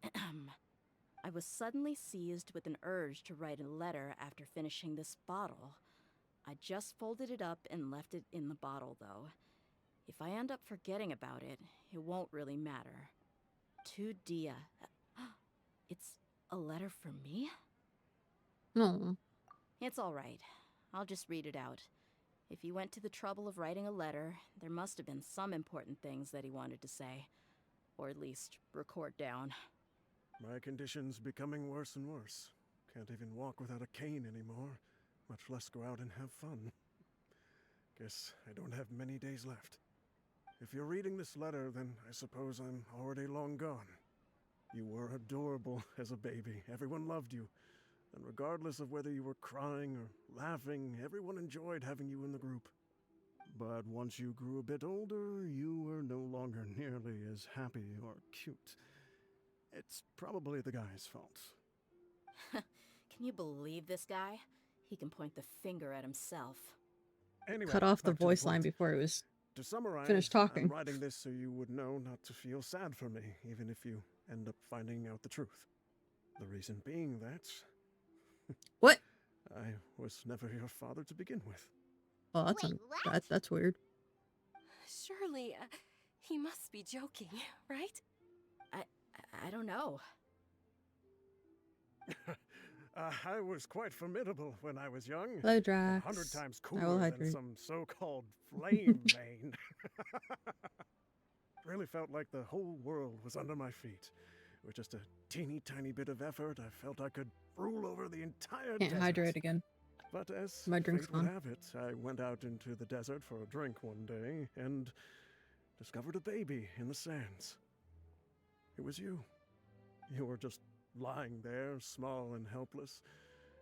I was suddenly seized with an urge to write a letter after finishing this bottle. I just folded it up and left it in the bottle, though. If I end up forgetting about it, it won't really matter. To Dehya. It's a letter for me? No. It's all right. I'll just read it out. If he went to the trouble of writing a letter, there must have been some important things that he wanted to say. Or at least record down. My condition's becoming worse and worse. Can't even walk without a cane anymore, much less go out and have fun. Guess I don't have many days left. If you're reading this letter, then I suppose I'm already long gone. You were adorable as a baby. Everyone loved you. And regardless of whether you were crying or laughing, everyone enjoyed having you in the group. But once you grew a bit older, you were no longer nearly as happy or cute. It's probably the guy's fault. Can you believe this guy? He can point the finger at himself. Anyway, Cut off the back to voice point. line before it was To summarize, finished talking. I'm writing this so you would know not to feel sad for me, even if you end up finding out the truth. The reason being that What? I was never your father to begin with. Oh, that's Wait, what? that's weird. Surely, he must be joking, right? I don't know. I was quite formidable when I was young. Hello, 100 Drax. times I will cooler than hydrate. some so-called flame vein. Really felt like the whole world was under my feet. With just a teeny tiny bit of effort, I felt I could rule over the entire Can't desert. hydrate again. But as My drink's fate would gone. have it, I went out into the desert for a drink one day and discovered a baby in the sands. It was you. You were just lying there, small and helpless.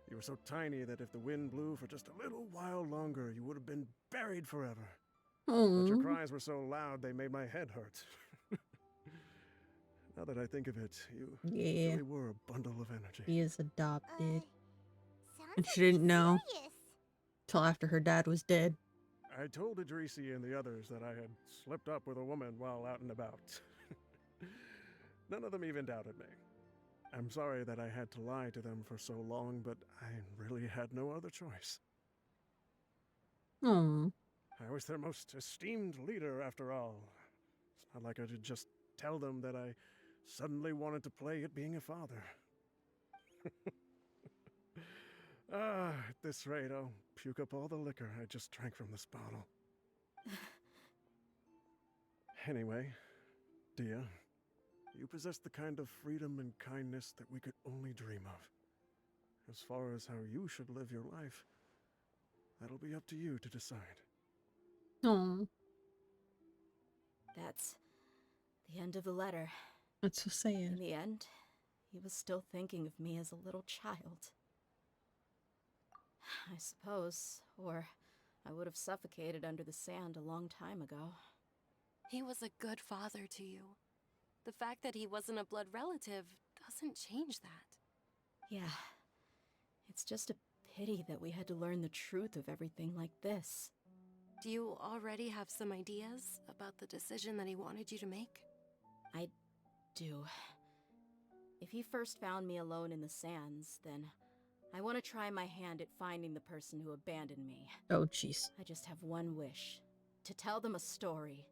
You were so tiny that if the wind blew for just a little while longer, you would have been buried forever. But your Oh, cries were so loud they made my head hurt. Now that I think of it, you yeah. really were a bundle of energy. He is adopted. Sounds And like she didn't he's know serious. till after her dad was dead. I told Idrisi and the others that I had slipped up with a woman while out and about. None of them even doubted me. I'm sorry that I had to lie to them for so long, but I really had no other choice. Oh, I was their most esteemed leader, after all. It's not like I could just tell them that I suddenly wanted to play at being a father. At this rate, I'll puke up all the liquor I just drank from this bottle. Anyway, Dehya, you possess the kind of freedom and kindness that we could only dream of. As far as how you should live your life, that'll be up to you to decide. oh, That's the end of the letter. that's so In sad. the end, he was still thinking of me as a little child. I suppose, or I would have suffocated under the sand a long time ago. He was a good father to you. The fact that he wasn't a blood relative doesn't change that. Yeah, it's just a pity that we had to learn the truth of everything like this. Do you already have some ideas about the decision that he wanted you to make? I do. If he first found me alone in the sands, then I want to try my hand at finding the person who abandoned me. Oh, jeez. I just have one wish. To tell them a story.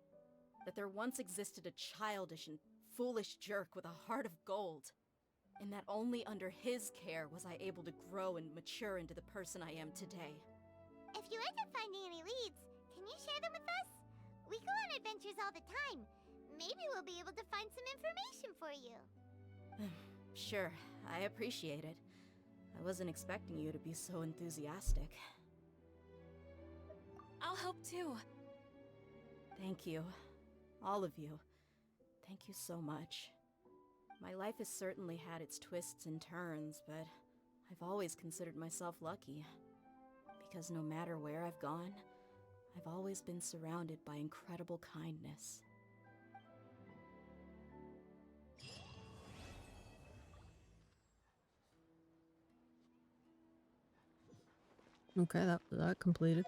That there once existed a childish and foolish jerk with a heart of gold. And that only under his care was I able to grow and mature into the person I am today. If you end up finding any leads, can you share them with us? We go on adventures all the time. Maybe we'll be able to find some information for you. Sure, I appreciate it. I wasn't expecting you to be so enthusiastic. I'll help too. Thank you. All of you. Thank you so much. My life has certainly had its twists and turns, but I've always considered myself lucky. Because no matter where I've gone, I've always been surrounded by incredible kindness. Okay, that completed.